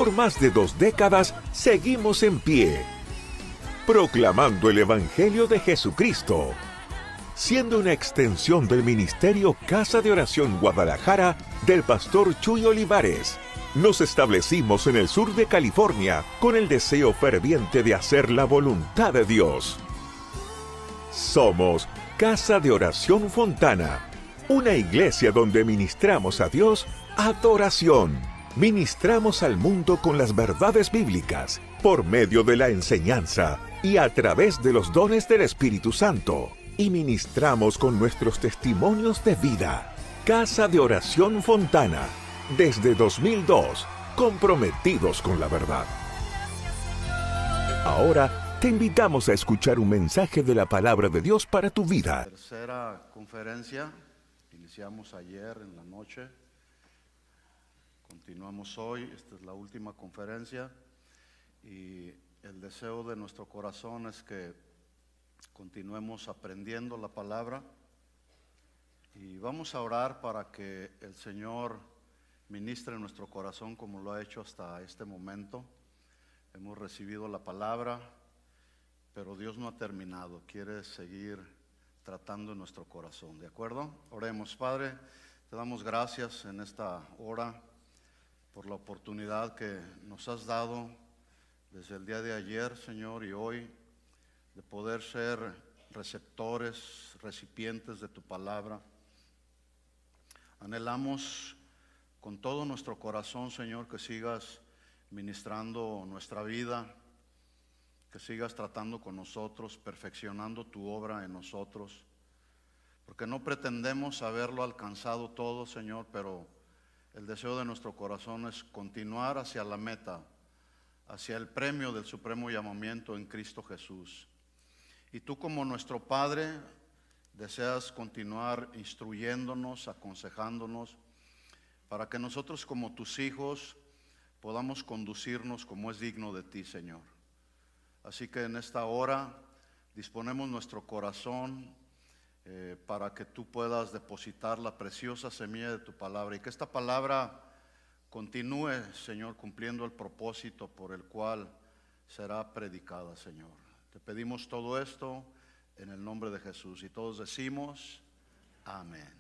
Por más de 2 décadas seguimos en pie, proclamando el Evangelio de Jesucristo, siendo una extensión del ministerio Casa de Oración Guadalajara del pastor Chuy Olivares. Nos establecimos en el sur de California con el deseo ferviente de hacer la voluntad de Dios. Somos Casa de Oración Fontana, una iglesia donde ministramos a Dios adoración. Ministramos al mundo con las verdades bíblicas, por medio de la enseñanza y a través de los dones del Espíritu Santo. Y ministramos con nuestros testimonios de vida. Casa de Oración Fontana, desde 2002, comprometidos con la verdad. Ahora te invitamos a escuchar un mensaje de la palabra de Dios para tu vida. Tercera conferencia, iniciamos ayer en la noche. Continuamos hoy, esta es la última conferencia y el deseo de nuestro corazón es que continuemos aprendiendo la palabra y vamos a orar para que el Señor ministre en nuestro corazón como lo ha hecho hasta este momento. Hemos recibido la palabra, pero Dios no ha terminado, quiere seguir tratando en nuestro corazón, ¿de acuerdo? Oremos. Padre, te damos gracias en esta hora por la oportunidad que nos has dado desde el día de ayer, Señor, y hoy, de poder ser receptores, recipientes de tu palabra. Anhelamos con todo nuestro corazón, Señor, que sigas ministrando nuestra vida, que sigas tratando con nosotros, perfeccionando tu obra en nosotros, porque no pretendemos haberlo alcanzado todo, Señor, pero el deseo de nuestro corazón es continuar hacia la meta, hacia el premio del supremo llamamiento en Cristo Jesús. Y tú, como nuestro Padre, deseas continuar instruyéndonos, aconsejándonos, para que nosotros como tus hijos podamos conducirnos como es digno de ti, Señor. Así que en esta hora disponemos nuestro corazón para que tú puedas depositar la preciosa semilla de tu palabra y que esta palabra continúe, Señor, cumpliendo el propósito por el cual será predicada, Señor. Te pedimos todo esto en el nombre de Jesús y todos decimos amén.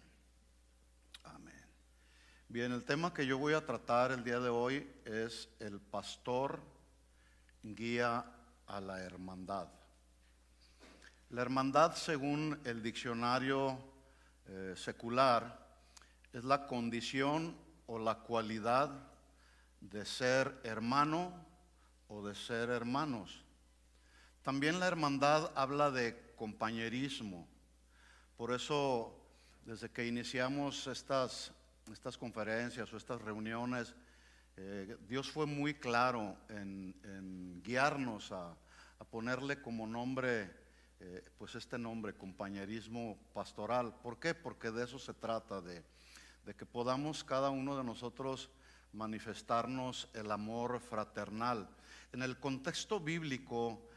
Amén. Bien, el tema que yo voy a tratar el día de hoy es el pastor guía a la hermandad. La hermandad, según el diccionario secular, es la condición o la cualidad de ser hermano o de ser hermanos. También la hermandad habla de compañerismo. Por eso, desde que iniciamos estas conferencias o estas reuniones, Dios fue muy claro en guiarnos a ponerle como nombre pues este nombre, compañerismo pastoral. ¿Por qué? Porque de eso se trata, de que podamos cada uno de nosotros manifestarnos el amor fraternal. En el contexto bíblico,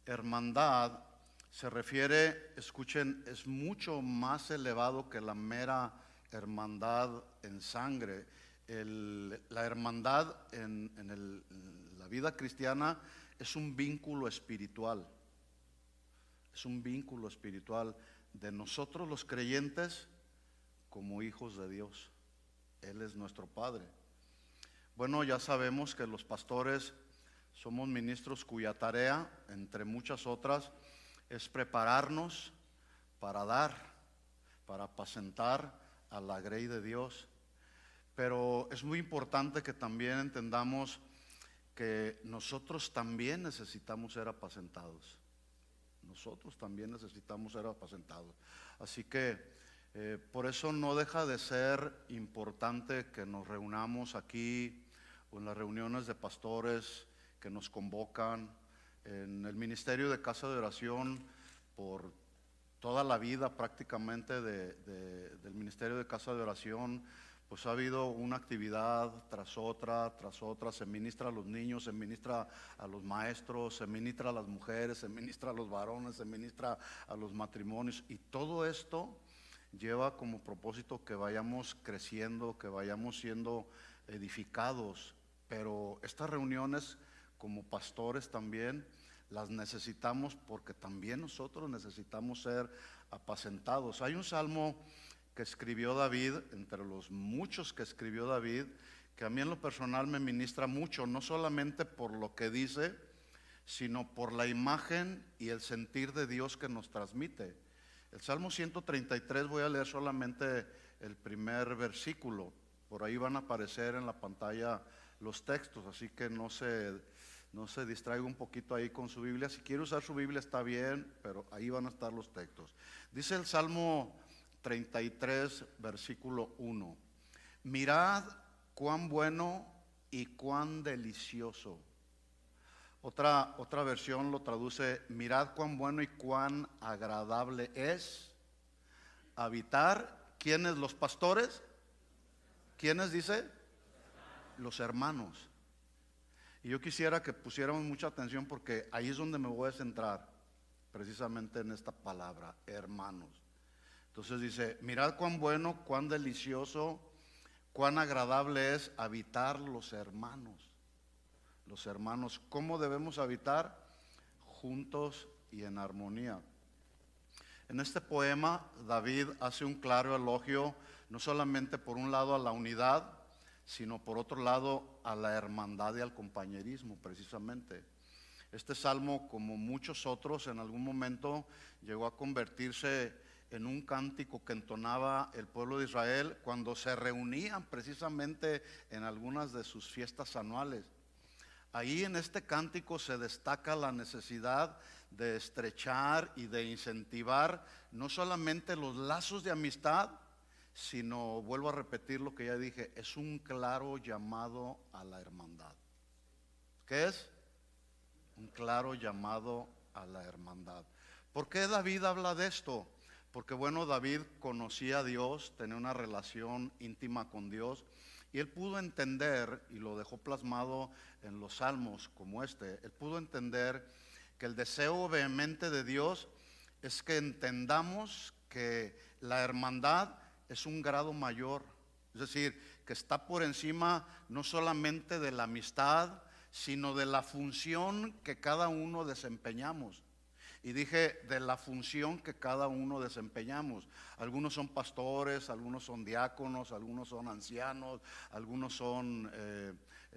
hermandad se refiere, escuchen, es mucho más elevado que la mera hermandad en sangre. La hermandad en la vida cristiana es un vínculo espiritual. Es un vínculo espiritual de nosotros los creyentes como hijos de Dios. Él es nuestro Padre. Bueno, ya sabemos que los pastores somos ministros cuya tarea, entre muchas otras, es prepararnos para dar, para apacentar a la grey de Dios. Pero es muy importante que también entendamos que nosotros también necesitamos ser apacentados. Nosotros también necesitamos ser apacentados. Así que por eso no deja de ser importante que nos reunamos aquí o en las reuniones de pastores que nos convocan en el ministerio de Casa de Oración. Por toda la vida prácticamente del ministerio de Casa de Oración, pues ha habido una actividad tras otra, se ministra a los niños, se ministra a los maestros, se ministra a las mujeres, se ministra a los varones, se ministra a los matrimonios, y todo esto lleva como propósito que vayamos creciendo, que vayamos siendo edificados, pero estas reuniones como pastores también las necesitamos porque también nosotros necesitamos ser apacentados. Hay un salmo que escribió David, entre los muchos que escribió David, que a mí en lo personal me ministra mucho, no solamente por lo que dice, sino por la imagen y el sentir de Dios que nos transmite. El Salmo 133, voy a leer solamente el primer versículo. Por ahí van a aparecer en la pantalla los textos, así que no se distraiga un poquito ahí con su Biblia. Si quiere usar su Biblia está bien, pero ahí van a estar los textos. Dice el Salmo 33, versículo 1. Mirad cuán bueno y cuán delicioso. Otra versión lo traduce: mirad cuán bueno y cuán agradable es habitar. ¿Quiénes? Los pastores. ¿Quiénes dice? Los hermanos. Y yo quisiera que pusiéramos mucha atención porque ahí es donde me voy a centrar, precisamente en esta palabra, hermanos. Entonces dice: mirad cuán bueno, cuán delicioso, cuán agradable es habitar los hermanos. Los hermanos, ¿cómo debemos habitar? Juntos y en armonía. En este poema David hace un claro elogio, no solamente por un lado a la unidad, sino por otro lado a la hermandad y al compañerismo, precisamente. Este salmo, como muchos otros, en algún momento llegó a convertirse en un cántico que entonaba el pueblo de Israel cuando se reunían precisamente en algunas de sus fiestas anuales. Ahí en este cántico se destaca la necesidad de estrechar y de incentivar no solamente los lazos de amistad, sino, vuelvo a repetir lo que ya dije, es un claro llamado a la hermandad. ¿Qué es? Un claro llamado a la hermandad. ¿Por qué David habla de esto? Porque bueno, David conocía a Dios, tenía una relación íntima con Dios, y él pudo entender, y lo dejó plasmado en los salmos como este, él pudo entender que el deseo vehemente de Dios es que entendamos que la hermandad es un grado mayor, es decir, que está por encima no solamente de la amistad, sino de la función que cada uno desempeñamos. Y dije de la función que cada uno desempeñamos. Algunos son pastores, algunos son diáconos, algunos son ancianos, algunos son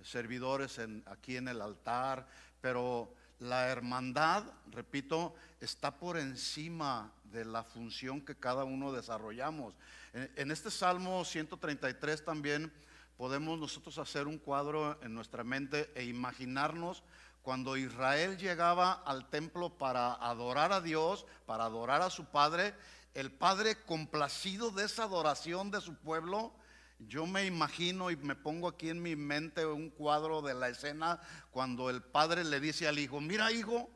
servidores aquí en el altar. Pero la hermandad, repito, está por encima de la función que cada uno desarrollamos. En este Salmo 133 también podemos nosotros hacer un cuadro en nuestra mente e imaginarnos cuando Israel llegaba al templo para adorar a Dios, para adorar a su Padre, el Padre complacido de esa adoración de su pueblo. Yo me imagino y me pongo aquí en mi mente un cuadro de la escena cuando el Padre le dice al Hijo: mira, hijo,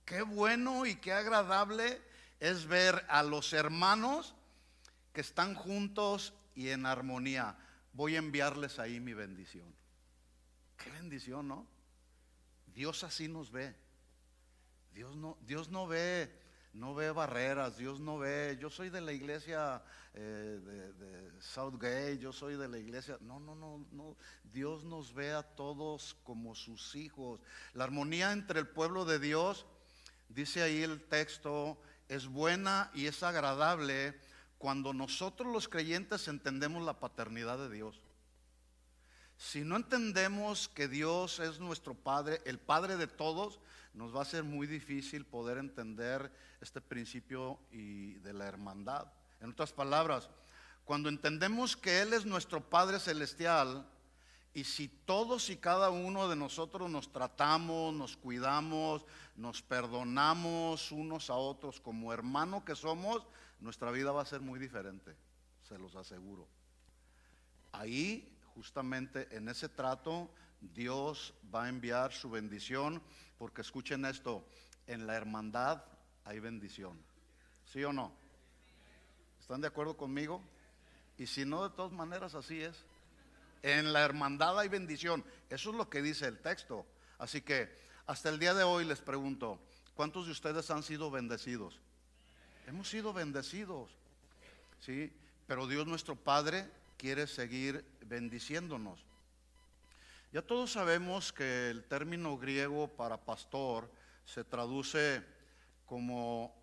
qué bueno y qué agradable es ver a los hermanos que están juntos y en armonía. Voy a enviarles ahí mi bendición. Qué bendición, ¿no? Dios así nos ve. Dios no ve barreras. Dios no ve: yo soy de la iglesia de Southgate, yo soy de la iglesia. No. Dios nos ve a todos como sus hijos. La armonía entre el pueblo de Dios, dice ahí el texto, es buena y es agradable cuando nosotros los creyentes entendemos la paternidad de Dios. Si no entendemos que Dios es nuestro Padre, el Padre de todos, nos va a ser muy difícil poder entender este principio y de la hermandad. En otras palabras, cuando entendemos que Él es nuestro Padre celestial, y si todos y cada uno de nosotros nos tratamos, nos cuidamos, nos perdonamos unos a otros como hermanos que somos, nuestra vida va a ser muy diferente, se los aseguro. Ahí, justamente en ese trato, Dios va a enviar su bendición, porque escuchen esto: en la hermandad hay bendición. ¿Sí o no? ¿Están de acuerdo conmigo? Y si no, de todas maneras así es. En la hermandad hay bendición. Eso es lo que dice el texto. Así que hasta el día de hoy les pregunto: ¿cuántos de ustedes han sido bendecidos? Hemos sido bendecidos, ¿sí? Pero Dios nuestro Padre quiere seguir bendiciéndonos. Ya todos sabemos que el término griego para pastor se traduce como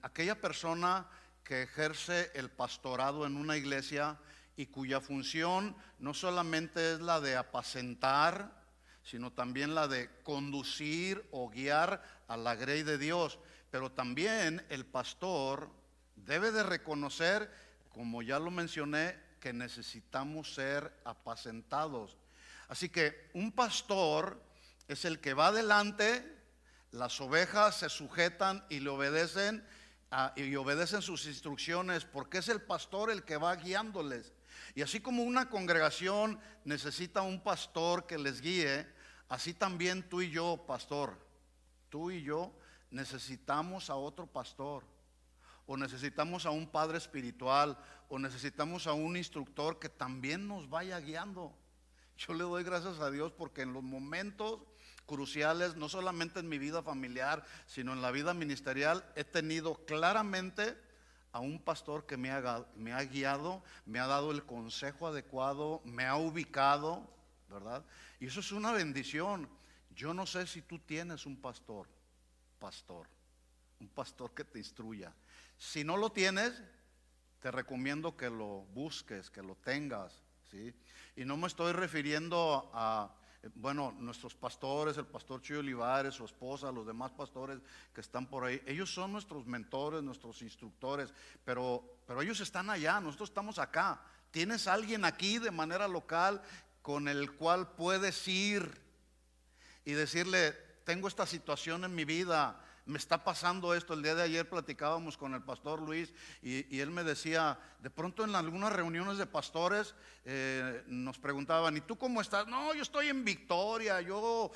aquella persona que ejerce el pastorado en una iglesia y cuya función no solamente es la de apacentar, sino también la de conducir o guiar a la grey de Dios. Pero también el pastor debe de reconocer, como ya lo mencioné, que necesitamos ser apacentados. Así que un pastor es el que va adelante, las ovejas se sujetan y le obedecen y obedecen sus instrucciones, porque es el pastor el que va guiándoles. Y así como una congregación necesita un pastor que les guíe, así también tú y yo, pastor, tú y yo necesitamos a otro pastor, o necesitamos a un padre espiritual, o necesitamos a un instructor que también nos vaya guiando. Yo le doy gracias a Dios porque en los momentos cruciales, no solamente en mi vida familiar, sino en la vida ministerial, he tenido claramente a un pastor que me ha guiado, me ha dado el consejo adecuado, me ha ubicado, ¿verdad? Y eso es una bendición. Yo no sé si tú tienes un pastor un pastor que te instruya. Si no lo tienes, te recomiendo que lo busques, que lo tengas, ¿sí? Y no me estoy refiriendo a, bueno, nuestros pastores, el pastor Chuy Olivares, su esposa, los demás pastores que están por ahí. Ellos son nuestros mentores, nuestros instructores, pero ellos están allá, nosotros estamos acá. ¿Tienes alguien aquí de manera local con el cual puedes ir y decirle: tengo esta situación en mi vida, me está pasando esto? El día de ayer platicábamos con el pastor Luis y él me decía, de pronto en algunas reuniones de pastores nos preguntaban: ¿y tú cómo estás? No, yo estoy en victoria, yo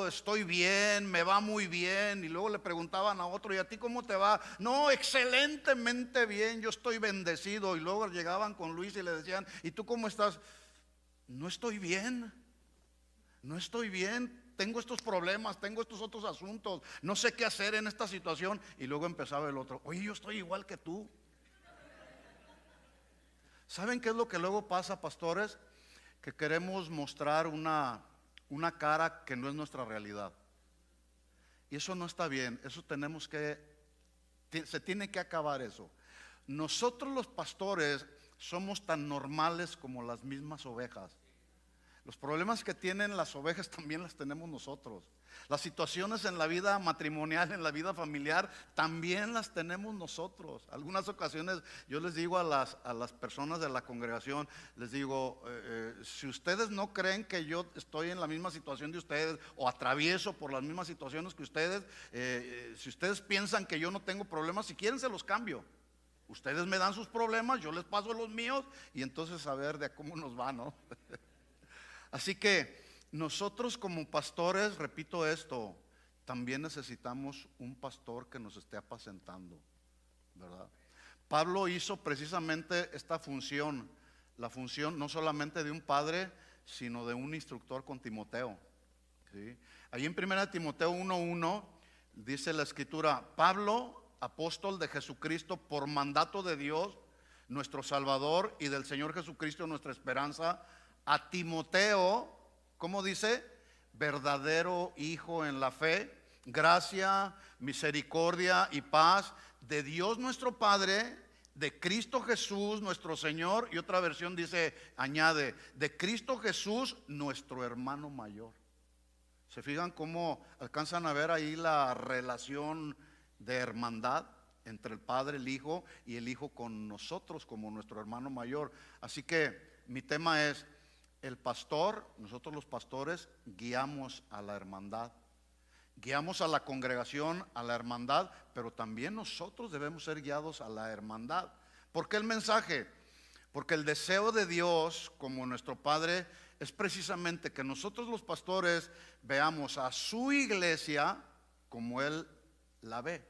estoy bien, me va muy bien. Y luego le preguntaban a otro: ¿y a ti cómo te va? No, excelentemente bien, yo estoy bendecido. Y luego llegaban con Luis y le decían: ¿y tú cómo estás? No estoy bien, no estoy bien. Tengo estos problemas, tengo estos otros asuntos, no sé qué hacer en esta situación. Y luego empezaba el otro: oye, yo estoy igual que tú. ¿Saben qué es lo que luego pasa, pastores? Que queremos mostrar una cara que no es nuestra realidad. Y eso no está bien, eso se tiene que acabar eso. Nosotros los pastores somos tan normales como las mismas ovejas. Los problemas que tienen las ovejas también las tenemos nosotros. Las situaciones en la vida matrimonial, en la vida familiar, también las tenemos nosotros. Algunas ocasiones yo les digo a las personas de la congregación, les digo: si ustedes no creen que yo estoy en la misma situación de ustedes o atravieso por las mismas situaciones que ustedes, si ustedes piensan que yo no tengo problemas, si quieren se los cambio. Ustedes me dan sus problemas, yo les paso los míos y entonces a ver de cómo nos va, ¿no? Así que nosotros como pastores, repito esto, también necesitamos un pastor que nos esté apacentando, ¿verdad? Pablo hizo precisamente esta función, la función no solamente de un padre, sino de un instructor con Timoteo, ¿sí? Ahí en 1 Timoteo 1:1 dice la escritura: Pablo, apóstol de Jesucristo por mandato de Dios, nuestro Salvador, y del Señor Jesucristo, nuestra esperanza, a Timoteo, ¿cómo dice? Verdadero hijo en la fe, gracia, misericordia y paz de Dios nuestro Padre, de Cristo Jesús nuestro Señor. Y otra versión dice, añade, de Cristo Jesús nuestro hermano mayor. ¿Se fijan cómo alcanzan a ver ahí la relación de hermandad entre el Padre, el Hijo y el Hijo con nosotros como nuestro hermano mayor? Así que mi tema es: el pastor, nosotros los pastores guiamos a la hermandad, guiamos a la congregación, a la hermandad, pero también nosotros debemos ser guiados a la hermandad. ¿Por qué el mensaje? Porque el deseo de Dios como nuestro Padre es precisamente que nosotros los pastores veamos a su iglesia como Él la ve.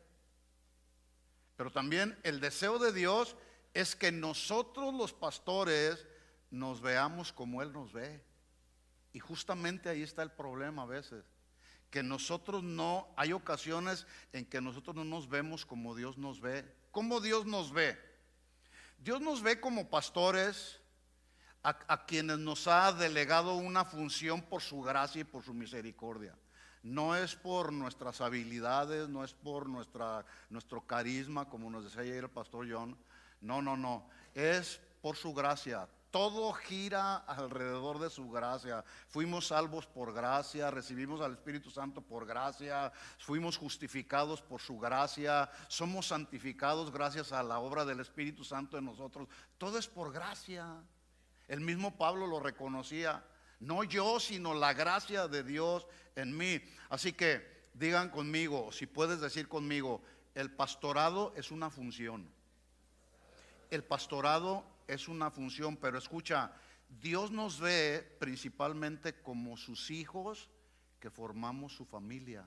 Pero también el deseo de Dios es que nosotros los pastores nos veamos como Él nos ve. Y justamente ahí está el problema a veces, que nosotros no, hay ocasiones en que nosotros no nos vemos como Dios nos ve. ¿Cómo Dios nos ve? Dios nos ve como pastores a quienes nos ha delegado una función por su gracia y por su misericordia. No es por nuestras habilidades, no es por nuestro carisma, como nos decía ayer el pastor John. No, es por su gracia. Todo gira alrededor de su gracia. Fuimos salvos por gracia, recibimos al Espíritu Santo por gracia, fuimos justificados por su gracia, somos santificados gracias a la obra del Espíritu Santo en nosotros. Todo es por gracia. El mismo Pablo lo reconocía. No yo, sino la gracia de Dios en mí. Así que digan conmigo, si puedes decir conmigo, el pastorado es una función. El pastorado es una función, pero escucha, Dios nos ve principalmente como sus hijos que formamos su familia.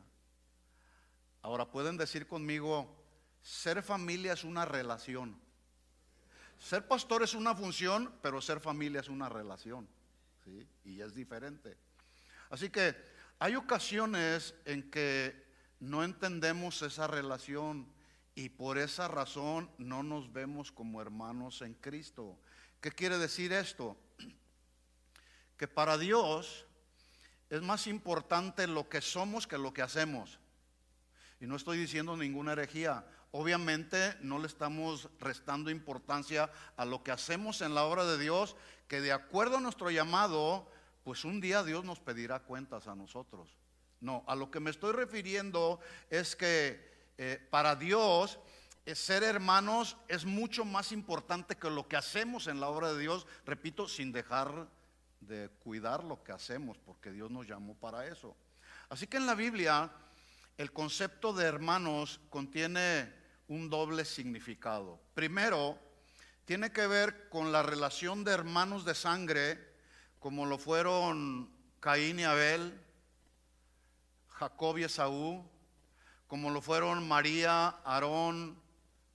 Ahora pueden decir conmigo, ser familia es una relación. Ser pastor es una función, pero ser familia es una relación, ¿sí? Y es diferente. Así que hay ocasiones en que no entendemos esa relación y por esa razón no nos vemos como hermanos en Cristo. ¿Qué quiere decir esto? Que para Dios es más importante lo que somos que lo que hacemos. Y no estoy diciendo ninguna herejía. Obviamente no le estamos restando importancia a lo que hacemos en la obra de Dios, que de acuerdo a nuestro llamado, pues un día Dios nos pedirá cuentas a nosotros. No, a lo que me estoy refiriendo es que para Dios ser hermanos es mucho más importante que lo que hacemos en la obra de Dios, repito, sin dejar de cuidar lo que hacemos, porque Dios nos llamó para eso. Así que en la Biblia el concepto de hermanos contiene un doble significado. Primero, tiene que ver con la relación de hermanos de sangre, como lo fueron Caín y Abel, Jacob y Esaú, como lo fueron María, Aarón,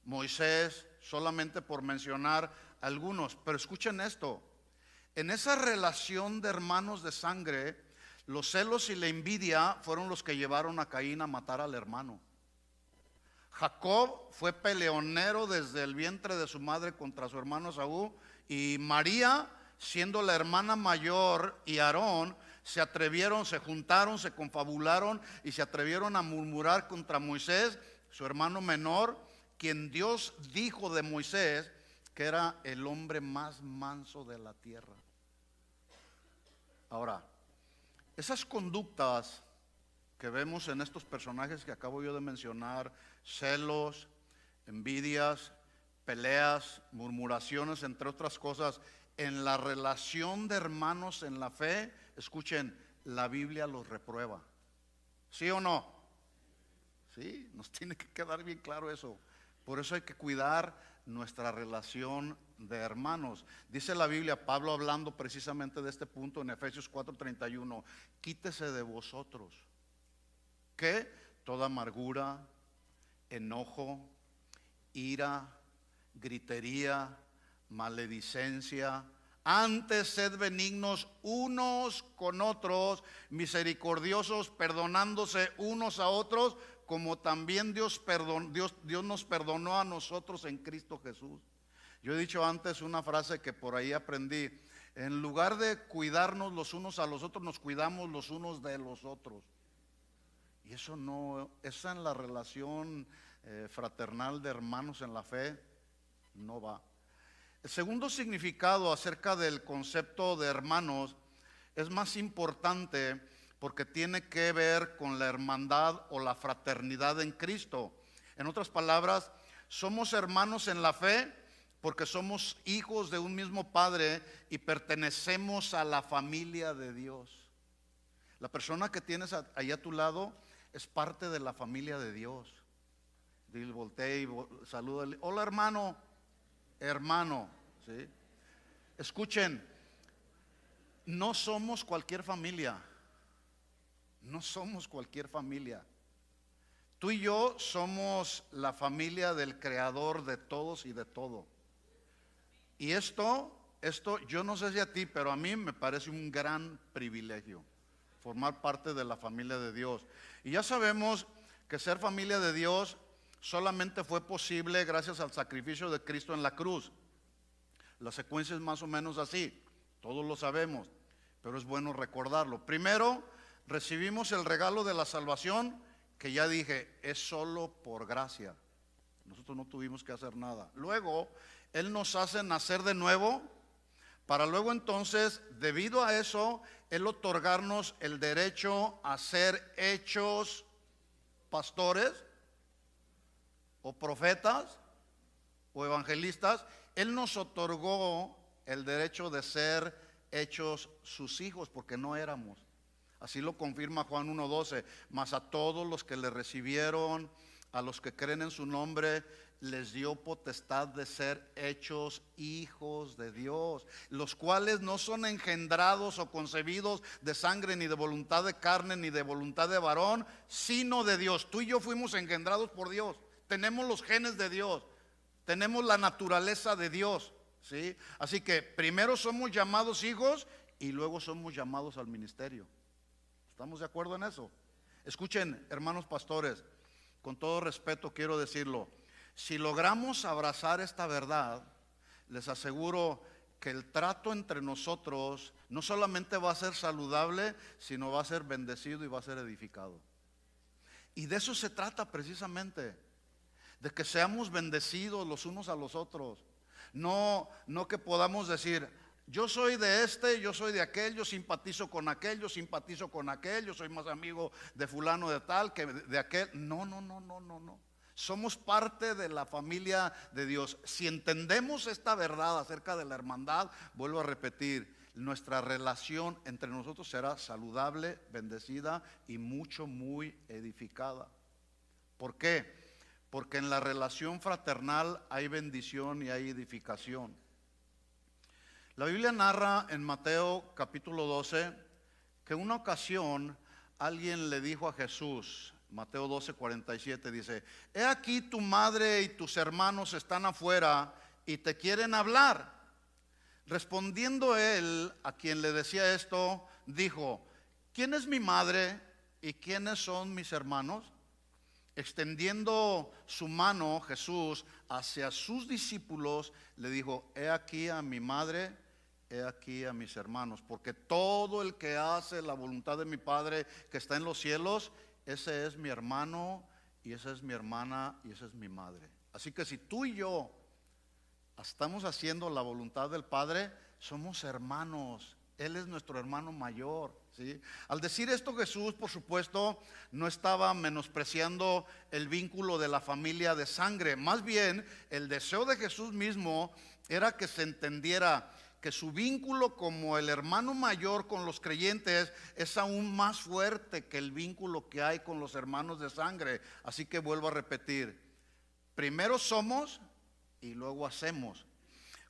Moisés, solamente por mencionar algunos. Pero escuchen esto, en esa relación de hermanos de sangre, los celos y la envidia fueron los que llevaron a Caín a matar al hermano. Jacob fue peleonero desde el vientre de su madre contra su hermano Esaú, y María, siendo la hermana mayor, y Aarón se atrevieron, se juntaron, se confabularon y se atrevieron a murmurar contra Moisés, su hermano menor, quien Dios dijo de Moisés que era el hombre más manso de la tierra. Ahora, esas conductas que vemos en estos personajes que acabo yo de mencionar, celos, envidias, peleas, murmuraciones, entre otras cosas, en la relación de hermanos en la fe, escuchen, la Biblia los reprueba. ¿Sí o no? Sí, nos tiene que quedar bien claro eso. Por eso hay que cuidar nuestra relación de hermanos. Dice la Biblia, Pablo hablando precisamente de este punto en Efesios 4:31, quítese de vosotros, ¿qué? Toda amargura, enojo, ira, gritería, maledicencia. Antes sed benignos unos con otros, misericordiosos, perdonándose unos a otros, como también Dios nos perdonó a nosotros en Cristo Jesús. Yo he dicho antes una frase que por ahí aprendí: en lugar de cuidarnos los unos a los otros, nos cuidamos los unos de los otros. Y eso no, esa en la relación fraternal de hermanos en la fe no va. El segundo significado acerca del concepto de hermanos es más importante porque tiene que ver con la hermandad o la fraternidad en Cristo. En otras palabras, somos hermanos en la fe porque somos hijos de un mismo Padre y pertenecemos a la familia de Dios. La persona que tienes ahí a tu lado es parte de la familia de Dios. Dile, voltea y salúdale. Hola hermano, ¿sí? Escuchen, no somos cualquier familia. No somos cualquier familia. Tú y yo somos la familia del Creador de todos y de todo. Y esto yo no sé si a ti, pero a mí me parece un gran privilegio formar parte de la familia de Dios. Y ya sabemos que ser familia de Dios solamente fue posible gracias al sacrificio de Cristo en la cruz. La secuencia es más o menos así. Todos lo sabemos, pero es bueno recordarlo. Primero, recibimos el regalo de la salvación, que ya dije, es solo por gracia. Nosotros no tuvimos que hacer nada. Luego, Él nos hace nacer de nuevo, para luego entonces, debido a eso, Él otorgarnos el derecho a ser hechos pastores o profetas o evangelistas. Él nos otorgó el derecho de ser hechos sus hijos, porque no éramos. Así lo confirma Juan 1:12. Mas a todos los que le recibieron, a los que creen en su nombre, les dio potestad de ser hechos hijos de Dios, los cuales no son engendrados o concebidos de sangre, ni de voluntad de carne, ni de voluntad de varón, sino de Dios. Tú y yo fuimos engendrados por Dios. Tenemos los genes de Dios, tenemos la naturaleza de Dios, ¿sí? Así que primero somos llamados hijos y luego somos llamados al ministerio. ¿Estamos de acuerdo en eso? Escuchen, hermanos pastores, con todo respeto quiero decirlo. Si logramos abrazar esta verdad, les aseguro que el trato entre nosotros no solamente va a ser saludable, sino va a ser bendecido y va a ser edificado. Y de eso se trata precisamente, de que seamos bendecidos los unos a los otros. No que podamos decir, yo soy de este, yo soy de aquel, yo simpatizo con aquel, yo soy más amigo de fulano de tal que de aquel. No. Somos parte de la familia de Dios. Si entendemos esta verdad acerca de la hermandad, vuelvo a repetir, nuestra relación entre nosotros será saludable, bendecida y muy edificada. ¿Por qué? Porque en la relación fraternal hay bendición y hay edificación. La Biblia narra en Mateo capítulo 12 que una ocasión alguien le dijo a Jesús, Mateo 12:47 dice, he aquí tu madre y tus hermanos están afuera y te quieren hablar. Respondiendo él a quien le decía esto, dijo, ¿quién es mi madre y quiénes son mis hermanos? Extendiendo su mano Jesús hacia sus discípulos, le dijo, he aquí a mi madre, he aquí a mis hermanos, porque todo el que hace la voluntad de mi Padre que está en los cielos, ese es mi hermano y esa es mi hermana y esa es mi madre. Así que si tú y yo estamos haciendo la voluntad del Padre, somos hermanos. Él es nuestro hermano mayor, ¿sí? Al decir esto Jesús, por supuesto, no estaba menospreciando el vínculo de la familia de sangre. Más bien, el deseo de Jesús mismo era que se entendiera que su vínculo como el hermano mayor con los creyentes es aún más fuerte que el vínculo que hay con los hermanos de sangre. Así que vuelvo a repetir, primero somos y luego hacemos.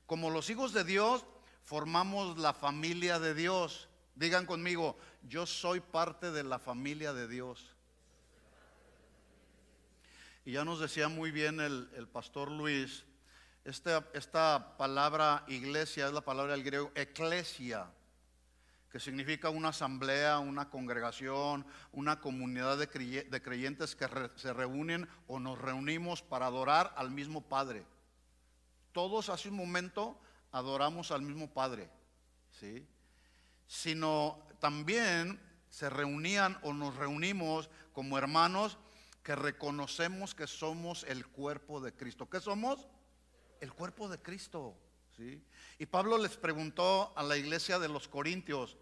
Como los hijos de Dios, formamos la familia de Dios. Digan conmigo, yo soy parte de la familia de Dios. Y ya nos decía muy bien el pastor Luis, esta palabra iglesia es la palabra del griego eklesia, que significa una asamblea, una congregación, una comunidad de creyentes que se reúnen o nos reunimos para adorar al mismo Padre. Todos hace un momento adoramos al mismo Padre, ¿sí? Sino también se reunían o nos reunimos como hermanos que reconocemos que somos el cuerpo de Cristo. ¿Qué somos? El cuerpo de Cristo, ¿sí? Y Pablo les preguntó a la iglesia de los Corintios,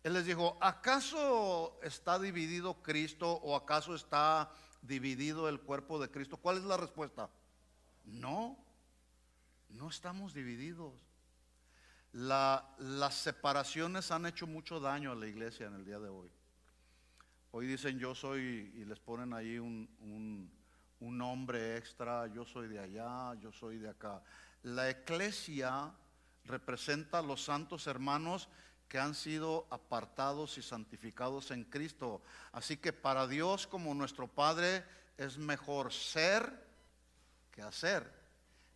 él les dijo, ¿acaso está dividido Cristo o acaso está dividido el cuerpo de Cristo? ¿Cuál es la respuesta? No estamos divididos. Las separaciones han hecho mucho daño a la iglesia en el día de hoy. Hoy dicen yo soy, y les ponen ahí un nombre extra, yo soy de allá, yo soy de acá. La eclesia representa a los santos hermanos que han sido apartados y santificados en Cristo. Así que para Dios como nuestro Padre es mejor ser que hacer.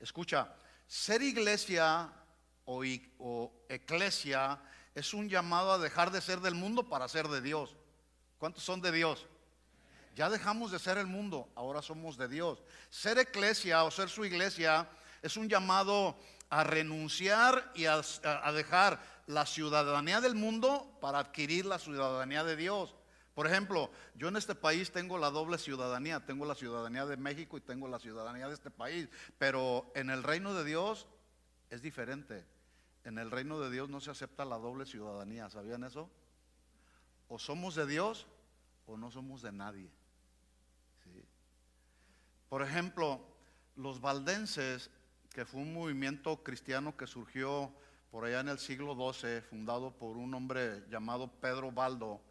Escucha, ser iglesia o eclesia es un llamado a dejar de ser del mundo para ser de Dios. ¿Cuántos son de Dios? Ya dejamos de ser el mundo, ahora somos de Dios. Ser eclesia o ser su iglesia es un llamado a renunciar y a dejar la ciudadanía del mundo para adquirir la ciudadanía de Dios. Por ejemplo, yo en este país tengo la doble ciudadanía, tengo la ciudadanía de México y tengo la ciudadanía de este país, pero en el reino de Dios es diferente. En el reino de Dios no se acepta la doble ciudadanía, ¿sabían eso? O somos de Dios o no somos de nadie. ¿Sí? Por ejemplo, los valdenses, que fue un movimiento cristiano que surgió por allá en el siglo XII, fundado por un hombre llamado Pedro Baldo.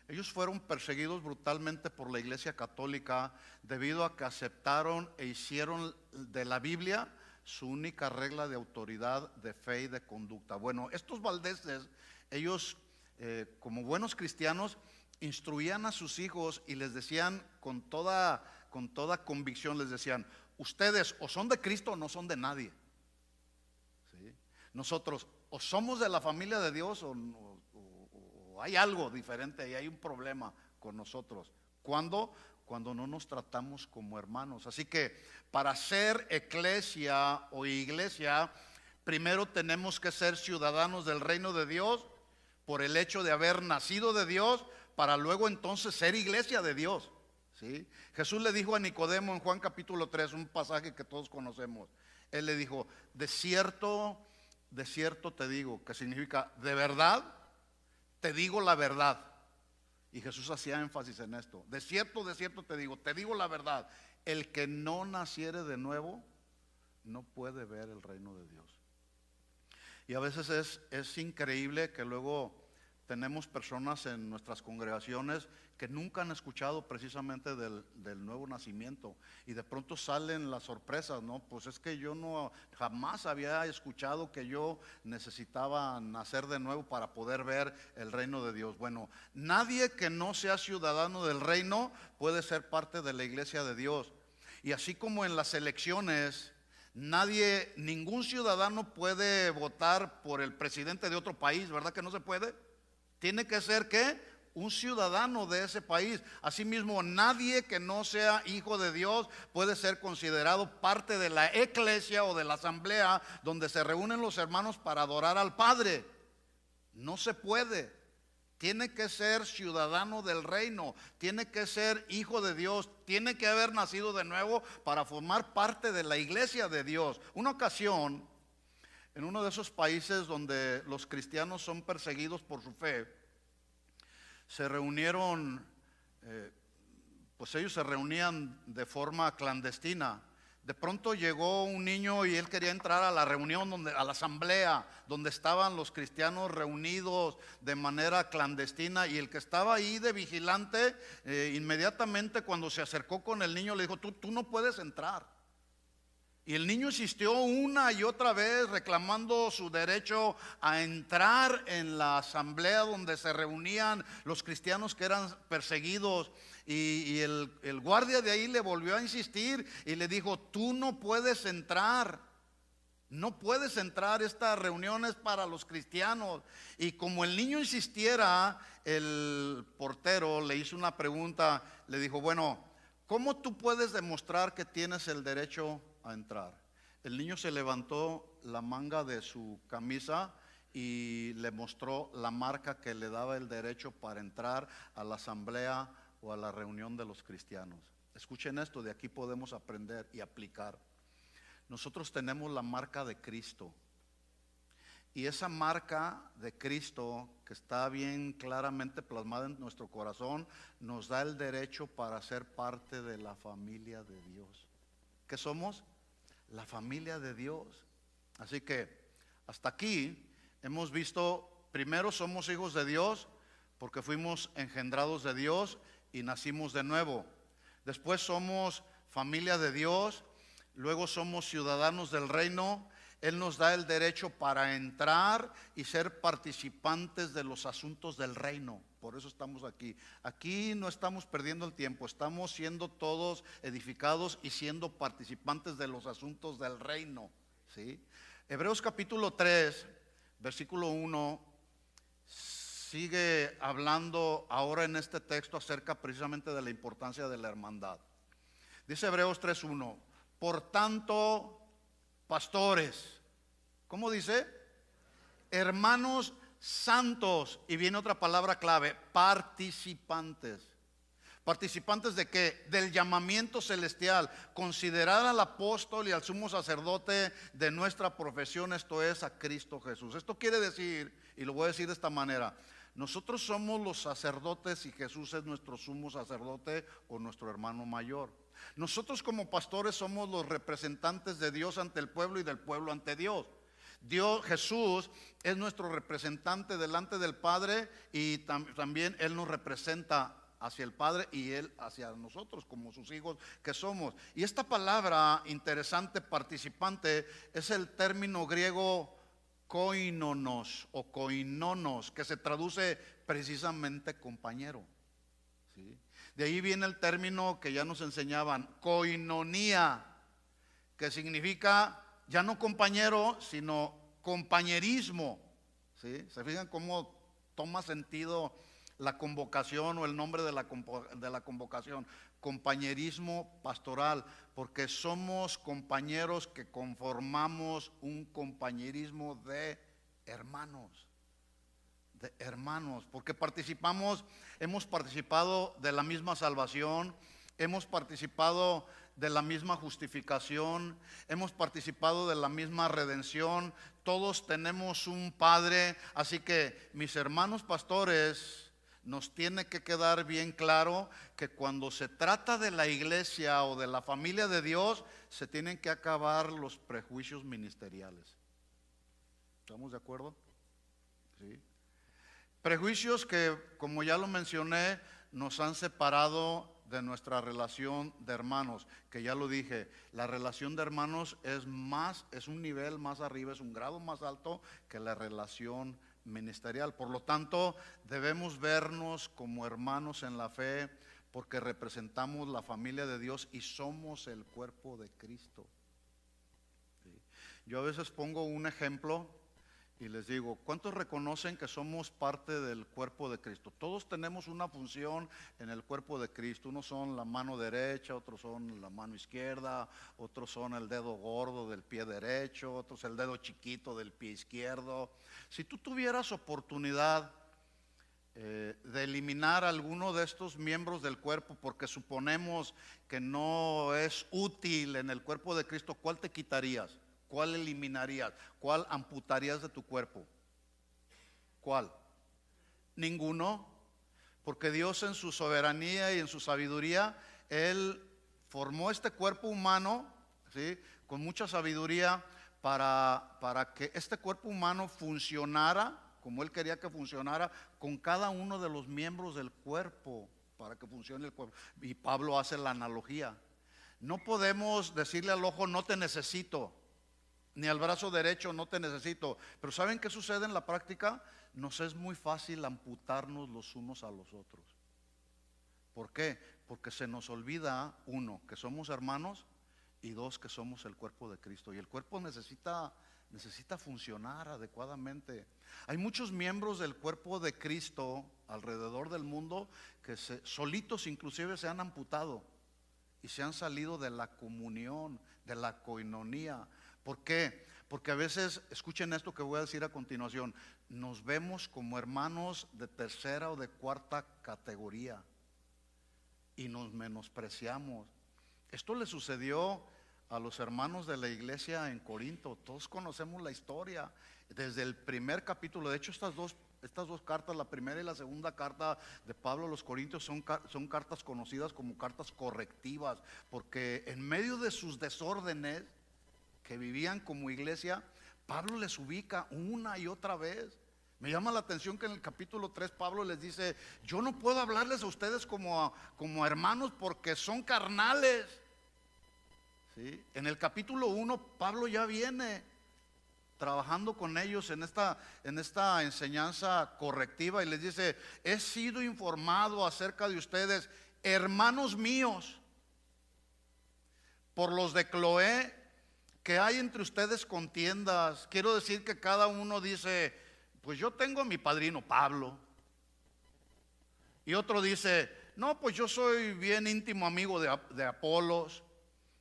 Ellos fueron perseguidos brutalmente por la Iglesia Católica debido a que aceptaron e hicieron de la Biblia su única regla de autoridad, de fe y de conducta. Bueno, estos valdenses, ellos como buenos cristianos, instruían a sus hijos y les decían con toda convicción, les decían: ustedes o son de Cristo o no son de nadie. ¿Sí? Nosotros o somos de la familia de Dios o hay algo diferente y hay un problema con nosotros. ¿Cuándo? Cuando no nos tratamos como hermanos. Así que para ser eclesia o iglesia, primero tenemos que ser ciudadanos del reino de Dios por el hecho de haber nacido de Dios, para luego entonces ser iglesia de Dios. ¿Sí? Jesús le dijo a Nicodemo en Juan capítulo 3, un pasaje que todos conocemos. Él le dijo: de cierto te digo, que significa de verdad te digo la verdad. Y Jesús hacía énfasis en esto: de cierto te digo la verdad, el que no naciere de nuevo no puede ver el reino de Dios. Y a veces es increíble que luego tenemos personas en nuestras congregaciones que nunca han escuchado precisamente del nuevo nacimiento, y de pronto salen las sorpresas, ¿no? Pues es que yo no jamás había escuchado que yo necesitaba nacer de nuevo para poder ver el reino de Dios. Bueno, nadie que no sea ciudadano del reino puede ser parte de la iglesia de Dios. Y así como en las elecciones, ningún ciudadano puede votar por el presidente de otro país, ¿verdad que no se puede? Tiene que ser, ¿qué? Un ciudadano de ese país. Asimismo, nadie que no sea hijo de Dios puede ser considerado parte de la eclesia o de la asamblea donde se reúnen los hermanos para adorar al Padre. No se puede. Tiene que ser ciudadano del reino, tiene que ser hijo de Dios, tiene que haber nacido de nuevo para formar parte de la iglesia de Dios. Una ocasión, en uno de esos países donde los cristianos son perseguidos por su fe, se reunieron, pues ellos se reunían de forma clandestina. De pronto llegó un niño y él quería entrar a la reunión, a la asamblea, donde estaban los cristianos reunidos de manera clandestina, y el que estaba ahí de vigilante, inmediatamente cuando se acercó con el niño le dijo: tú no puedes entrar. Y el niño insistió una y otra vez reclamando su derecho a entrar en la asamblea donde se reunían los cristianos que eran perseguidos. Y el guardia de ahí le volvió a insistir y le dijo: tú no puedes entrar. No puedes entrar, esta reunión es para los cristianos. Y como el niño insistiera, el portero le hizo una pregunta. Le dijo: bueno, ¿cómo tú puedes demostrar que tienes el derecho a entrar? El niño se levantó la manga de su camisa y le mostró la marca que le daba el derecho para entrar a la asamblea o a la reunión de los cristianos. Escuchen esto, de aquí podemos aprender y aplicar. Nosotros tenemos la marca de Cristo, y esa marca de Cristo, que está bien claramente plasmada en nuestro corazón, nos da el derecho para ser parte de la familia de Dios. ¿Qué somos? La familia de Dios. Así que hasta aquí hemos visto: primero, somos hijos de Dios porque fuimos engendrados de Dios y nacimos de nuevo. Después somos familia de Dios. Luego somos ciudadanos del reino. Él nos da el derecho para entrar y ser participantes de los asuntos del reino. Por eso estamos aquí. Aquí no estamos perdiendo el tiempo, estamos siendo todos edificados y siendo participantes de los asuntos del reino. ¿Sí? Hebreos capítulo 3, versículo 1, sigue hablando ahora en este texto acerca precisamente de la importancia de la hermandad. Dice Hebreos 3:1: por tanto, pastores, ¿cómo dice? hermanos santos, y viene otra palabra clave, participantes. ¿Participantes de qué? Del llamamiento celestial. Considerar al apóstol y al sumo sacerdote de nuestra profesión, esto es, a Cristo Jesús. Esto quiere decir, y lo voy a decir de esta manera: nosotros somos los sacerdotes y Jesús es nuestro sumo sacerdote o nuestro hermano mayor. Nosotros como pastores somos los representantes de Dios ante el pueblo y del pueblo ante Dios. Jesús es nuestro representante delante del Padre, y también Él nos representa hacia el Padre y Él hacia nosotros como sus hijos que somos. Y esta palabra interesante, participante, es el término griego koinonos o koinonos, que se traduce precisamente compañero, ¿sí? De ahí viene el término que ya nos enseñaban, koinonía, que significa ya no compañero, sino compañerismo, ¿sí? ¿Se fijan cómo toma sentido la convocación o el nombre de la convocación? Compañerismo pastoral, porque somos compañeros que conformamos un compañerismo de hermanos. De hermanos, porque hemos participado de la misma salvación, hemos participado de la misma justificación, hemos participado de la misma redención, todos tenemos un Padre. Así que, mis hermanos pastores, nos tiene que quedar bien claro que cuando se trata de la iglesia o de la familia de Dios, se tienen que acabar los prejuicios ministeriales. ¿Estamos de acuerdo? Sí. Prejuicios que, como ya lo mencioné, nos han separado de nuestra relación de hermanos, que ya lo dije, la relación de hermanos es un nivel más arriba, es un grado más alto que la relación ministerial. Por lo tanto, debemos vernos como hermanos en la fe, porque representamos la familia de Dios y somos el cuerpo de Cristo. ¿Sí? Yo a veces pongo un ejemplo y les digo, ¿cuántos reconocen que somos parte del cuerpo de Cristo? Todos tenemos una función en el cuerpo de Cristo. Unos son la mano derecha, otros son la mano izquierda, otros son el dedo gordo del pie derecho, otros el dedo chiquito del pie izquierdo. Si tú tuvieras oportunidad de eliminar alguno de estos miembros del cuerpo, porque suponemos que no es útil en el cuerpo de Cristo, ¿cuál te quitarías? ¿Cuál eliminarías? ¿Cuál amputarías de tu cuerpo? ¿Cuál? Ninguno, porque Dios en su soberanía y en su sabiduría, Él formó este cuerpo humano, ¿sí?, con mucha sabiduría para que este cuerpo humano funcionara como Él quería que funcionara, con cada uno de los miembros del cuerpo, para que funcione el cuerpo. Y Pablo hace la analogía. No podemos decirle al ojo, no te necesito, ni al brazo derecho, no te necesito. Pero ¿saben qué sucede en la práctica? Nos es muy fácil amputarnos los unos a los otros. ¿Por qué? Porque se nos olvida, uno, que somos hermanos, y dos, que somos el cuerpo de Cristo. Y el cuerpo necesita funcionar adecuadamente. Hay muchos miembros del cuerpo de Cristo alrededor del mundo que solitos inclusive se han amputado y se han salido de la comunión, de la coinonía. ¿Por qué? Porque a veces, escuchen esto que voy a decir a continuación, nos vemos como hermanos de tercera o de cuarta categoría y nos menospreciamos. Esto le sucedió a los hermanos de la iglesia en Corinto. Todos conocemos la historia desde el primer capítulo. De hecho, estas dos cartas, la primera y la segunda carta de Pablo a los Corintios, son cartas conocidas como cartas correctivas, porque en medio de sus desórdenes que vivían como iglesia, Pablo les ubica una y otra vez. Me llama la atención que en el capítulo 3 Pablo les dice, yo no puedo hablarles a ustedes como hermanos porque son carnales. ¿Sí? En el capítulo 1 Pablo ya viene trabajando con ellos en esta enseñanza correctiva y les dice, he sido informado acerca de ustedes, hermanos míos, por los de Cloé, que hay entre ustedes contiendas. Quiero decir que cada uno dice, pues yo tengo a mi padrino Pablo, y otro dice, no, pues yo soy bien íntimo amigo de Apolos,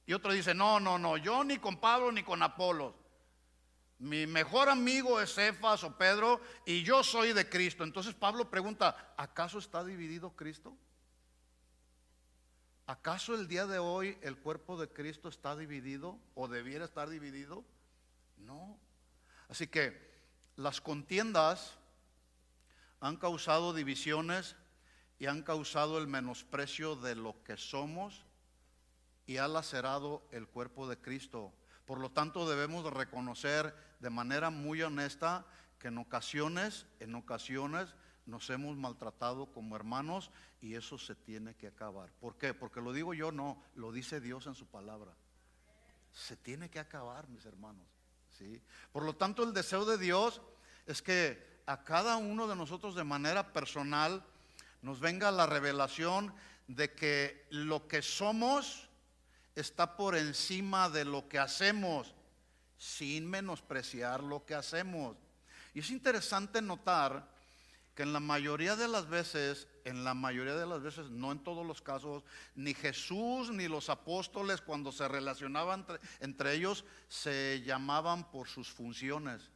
y otro dice, no, yo ni con Pablo ni con Apolos. Mi mejor amigo es Cefas o Pedro y yo soy de Cristo. Entonces Pablo pregunta, ¿acaso está dividido Cristo? ¿Acaso el día de hoy el cuerpo de Cristo está dividido o debiera estar dividido? No. Así que las contiendas han causado divisiones y han causado el menosprecio de lo que somos y ha lacerado el cuerpo de Cristo. Por lo tanto, debemos de reconocer de manera muy honesta que en ocasiones nos hemos maltratado como hermanos y eso se tiene que acabar. ¿Por qué? Porque lo digo yo, no, lo dice Dios en su palabra. Se tiene que acabar, mis hermanos, ¿sí? Por lo tanto, el deseo de Dios es que a cada uno de nosotros de manera personal nos venga la revelación de que lo que somos está por encima de lo que hacemos, sin menospreciar lo que hacemos. Y es interesante notar que en la mayoría de las veces, no en todos los casos, ni Jesús ni los apóstoles cuando se relacionaban entre ellos se llamaban por sus funciones,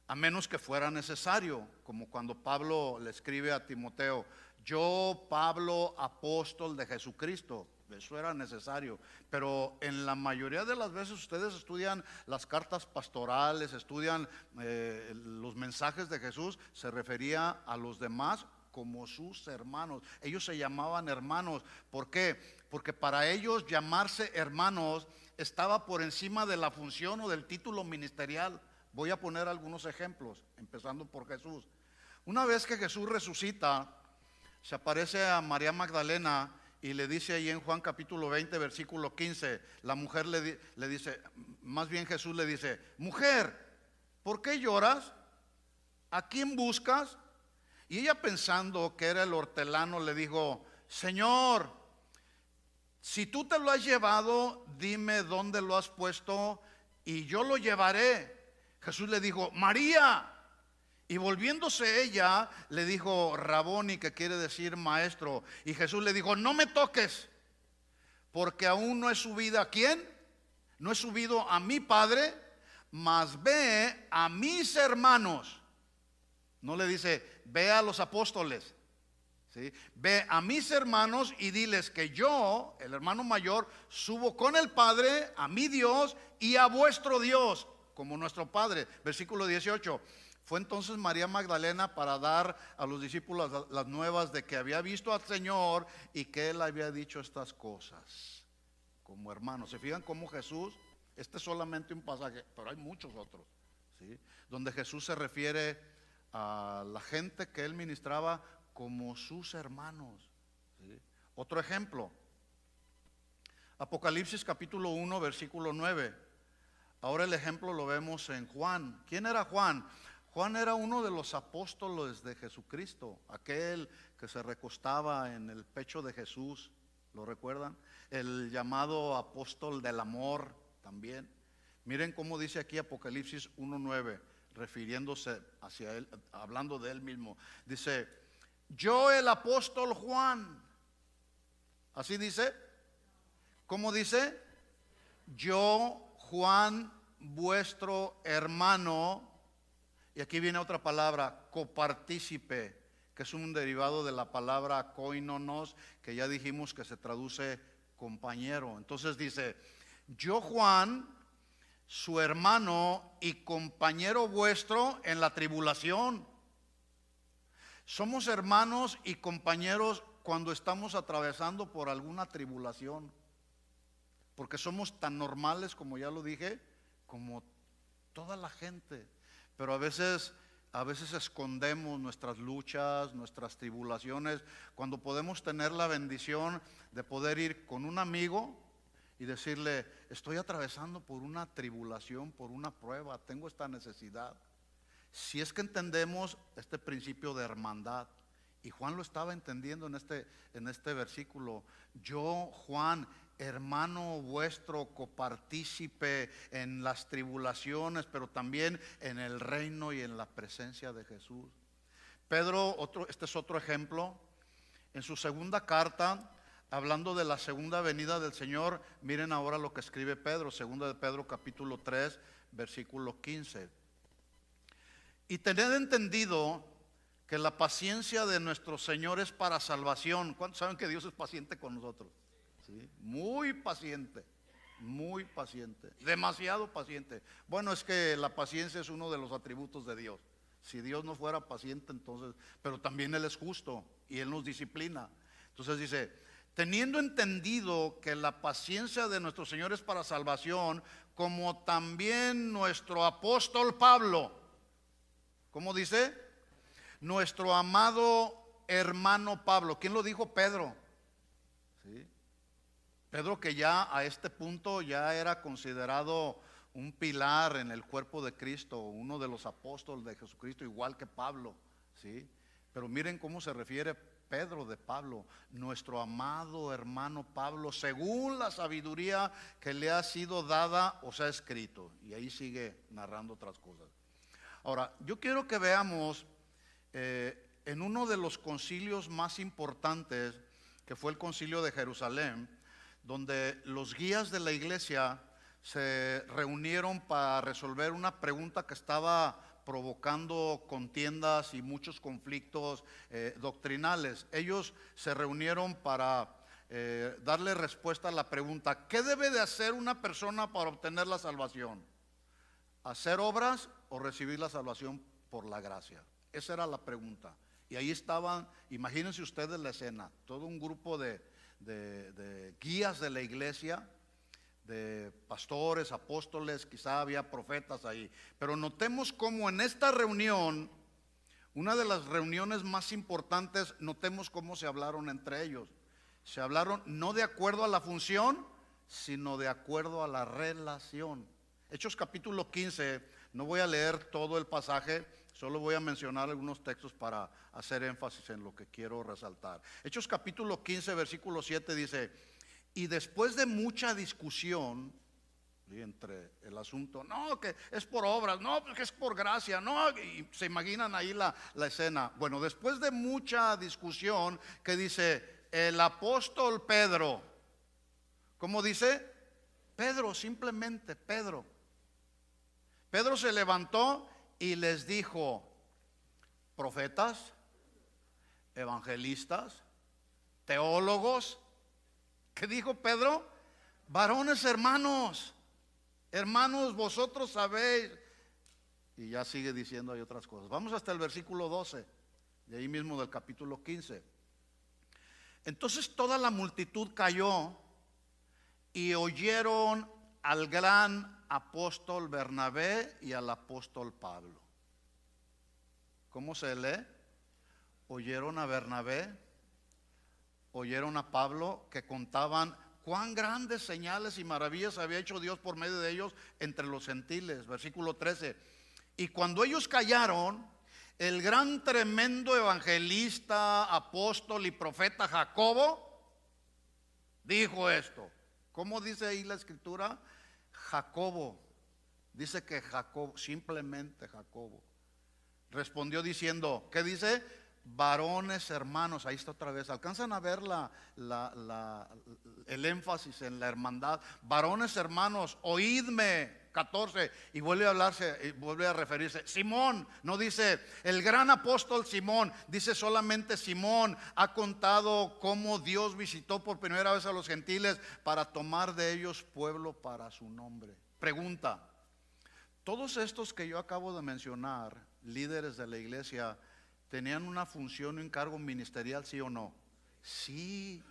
a menos que fuera necesario, como cuando Pablo le escribe a Timoteo, yo Pablo, apóstol de Jesucristo. Eso era necesario, pero en la mayoría de las veces ustedes estudian las cartas pastorales, estudian los mensajes de Jesús, se refería a los demás como sus hermanos. Ellos se llamaban hermanos. ¿Por qué? Porque para ellos llamarse hermanos estaba por encima de la función o del título ministerial. Voy a poner algunos ejemplos, empezando por Jesús. Una vez que Jesús resucita, se aparece a María Magdalena y le dice ahí en Juan capítulo 20 versículo 15, la mujer le dice, más bien Jesús le dice, mujer, ¿por qué lloras? ¿A quién buscas? Y ella, pensando que era el hortelano, le dijo, Señor, si tú te lo has llevado, dime dónde lo has puesto y yo lo llevaré. Jesús le dijo, María. Y volviéndose ella, le dijo Raboni, que quiere decir maestro. Y Jesús le dijo, no me toques, porque aún no he subido ¿a quién? No he subido a mi Padre, mas ve a mis hermanos. No le dice, ve a los apóstoles, ¿sí? Ve a mis hermanos y diles que yo, el hermano mayor, subo con el Padre a mi Dios y a vuestro Dios, como nuestro Padre. Versículo 18. Fue entonces María Magdalena para dar a los discípulos las nuevas de que había visto al Señor y que Él había dicho estas cosas como hermano. ¿Se fijan cómo Jesús, este es solamente un pasaje, pero hay muchos otros, ¿sí? Donde Jesús se refiere a la gente que Él ministraba como sus hermanos, ¿sí? Otro ejemplo, Apocalipsis capítulo 1 versículo 9. Ahora el ejemplo lo vemos en Juan. ¿Quién era Juan? Juan era uno de los apóstoles de Jesucristo, aquel que se recostaba en el pecho de Jesús, ¿lo recuerdan? El llamado apóstol del amor también. Miren cómo dice aquí Apocalipsis 1:9, refiriéndose hacia él, hablando de él mismo. Dice, yo el apóstol Juan, así dice. ¿Cómo dice? Yo Juan, vuestro hermano. Y aquí viene otra palabra, copartícipe, que es un derivado de la palabra koinonos, que ya dijimos que se traduce compañero. Entonces dice, yo Juan, su hermano y compañero vuestro en la tribulación. Somos hermanos y compañeros cuando estamos atravesando por alguna tribulación, porque somos tan normales, como ya lo dije, como toda la gente. Pero a veces escondemos nuestras luchas, nuestras tribulaciones, cuando podemos tener la bendición de poder ir con un amigo y decirle, estoy atravesando por una tribulación, por una prueba, tengo esta necesidad. Si es que entendemos este principio de hermandad, y Juan lo estaba entendiendo en este versículo, yo Juan, hermano vuestro, copartícipe en las tribulaciones, pero también en el reino y en la presencia de Jesús. Pedro, este es otro ejemplo, en su segunda carta, hablando de la segunda venida del Señor, miren ahora lo que escribe Pedro, segunda de Pedro capítulo 3, versículo 15. Y tened entendido que la paciencia de nuestro Señor es para salvación. ¿Cuántos saben que Dios es paciente con nosotros? ¿Sí? Muy paciente, demasiado paciente. Bueno, es que la paciencia es uno de los atributos de Dios. Si Dios no fuera paciente, entonces, pero también Él es justo y Él nos disciplina. Entonces dice, teniendo entendido que la paciencia de nuestro Señor es para salvación, como también nuestro apóstol Pablo, ¿cómo dice? Nuestro amado hermano Pablo. ¿Quién lo dijo? Pedro. ¿Sí? Pedro, que ya a este punto ya era considerado un pilar en el cuerpo de Cristo, uno de los apóstoles de Jesucristo, igual que Pablo, ¿sí? Pero miren cómo se refiere Pedro de Pablo, nuestro amado hermano Pablo, según la sabiduría que le ha sido dada, os ha escrito. Y ahí sigue narrando otras cosas. Ahora, yo quiero que veamos en uno de los concilios más importantes, que fue el concilio de Jerusalén, donde los guías de la iglesia se reunieron para resolver una pregunta que estaba provocando contiendas y muchos conflictos doctrinales. Ellos se reunieron para darle respuesta a la pregunta: ¿qué debe de hacer una persona para obtener la salvación? ¿Hacer obras o recibir la salvación por la gracia? Esa era la pregunta. Y ahí estaban, imagínense ustedes la escena, todo un grupo de guías de la iglesia, de pastores, apóstoles, quizá había profetas ahí. Pero notemos cómo en esta reunión, una de las reuniones más importantes, notemos cómo se hablaron entre ellos. Se hablaron no de acuerdo a la función, sino de acuerdo a la relación. Hechos capítulo 15, no voy a leer todo el pasaje, solo voy a mencionar algunos textos para hacer énfasis en lo que quiero resaltar. Hechos capítulo 15, versículo 7 dice: y después de mucha discusión, ¿sí?, entre el asunto, no, que es por obras, no, que es por gracia, no, y se imaginan ahí la escena. Bueno, después de mucha discusión, que dice el apóstol Pedro, ¿cómo dice? Pedro, simplemente Pedro. Pedro se levantó y les dijo: profetas, evangelistas, teólogos. ¿Qué dijo Pedro? Varones hermanos, vosotros sabéis. Y ya sigue diciendo, hay otras cosas. Vamos hasta el versículo 12, de ahí mismo del capítulo 15. Entonces toda la multitud cayó y oyeron al gran apóstol Bernabé y al apóstol Pablo. ¿Cómo se lee? Oyeron a Bernabé, oyeron a Pablo, que contaban cuán grandes señales y maravillas había hecho Dios por medio de ellos entre los gentiles. Versículo 13. Y cuando ellos callaron, el gran tremendo evangelista, apóstol y profeta Jacobo dijo esto. ¿Cómo dice ahí la escritura? Jacobo. Dice que Jacobo, simplemente Jacobo, respondió diciendo, ¿qué dice? Varones hermanos. Ahí está otra vez. ¿Alcanzan a ver el énfasis en la hermandad? Varones hermanos, oídme. 14. Y vuelve a hablarse, vuelve a referirse. Simón, no dice el gran apóstol Simón, dice solamente Simón ha contado cómo Dios visitó por primera vez a los gentiles para tomar de ellos pueblo para su nombre. Pregunta: todos estos que yo acabo de mencionar, líderes de la iglesia, ¿tenían una función y un cargo ministerial, sí o no? Sí,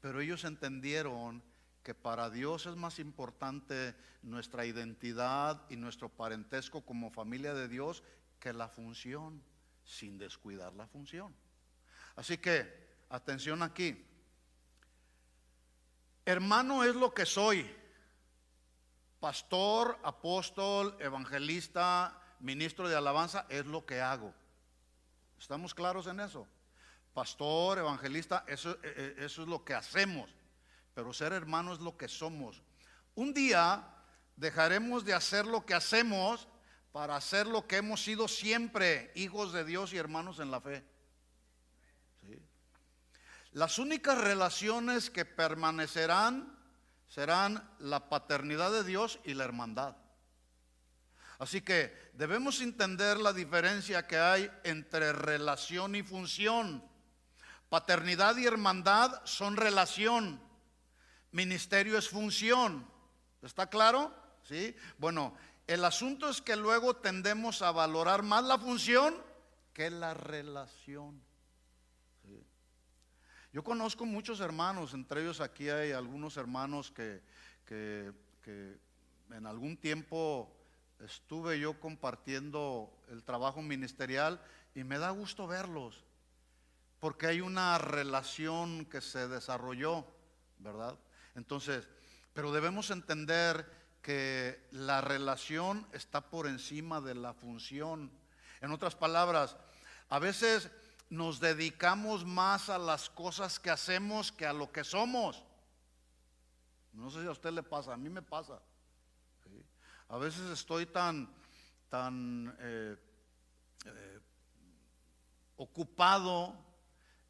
pero ellos entendieron que para Dios es más importante nuestra identidad y nuestro parentesco como familia de Dios que la función, sin descuidar la función. Así que, atención aquí. Hermano es lo que soy. Pastor, apóstol, evangelista, ministro de alabanza, es lo que hago. ¿Estamos claros en eso? Pastor, evangelista, eso es lo que hacemos. Pero ser hermano es lo que somos. Un día dejaremos de hacer lo que hacemos para hacer lo que hemos sido siempre, hijos de Dios y hermanos en la fe. ¿Sí? Las únicas relaciones que permanecerán serán la paternidad de Dios y la hermandad. Así que debemos entender la diferencia que hay entre relación y función. Paternidad y hermandad son relación, ministerio es función. ¿Está claro? ¿Sí? Bueno, el asunto es que luego tendemos a valorar más la función que la relación. ¿Sí? Yo conozco muchos hermanos, entre ellos aquí hay algunos hermanos que en algún tiempo estuve yo compartiendo el trabajo ministerial y me da gusto verlos, porque hay una relación que se desarrolló, ¿verdad? Entonces, pero debemos entender que la relación está por encima de la función. En otras palabras, a veces nos dedicamos más a las cosas que hacemos que a lo que somos. No sé si a usted le pasa, a mí me pasa. ¿Sí? A veces estoy tan ocupado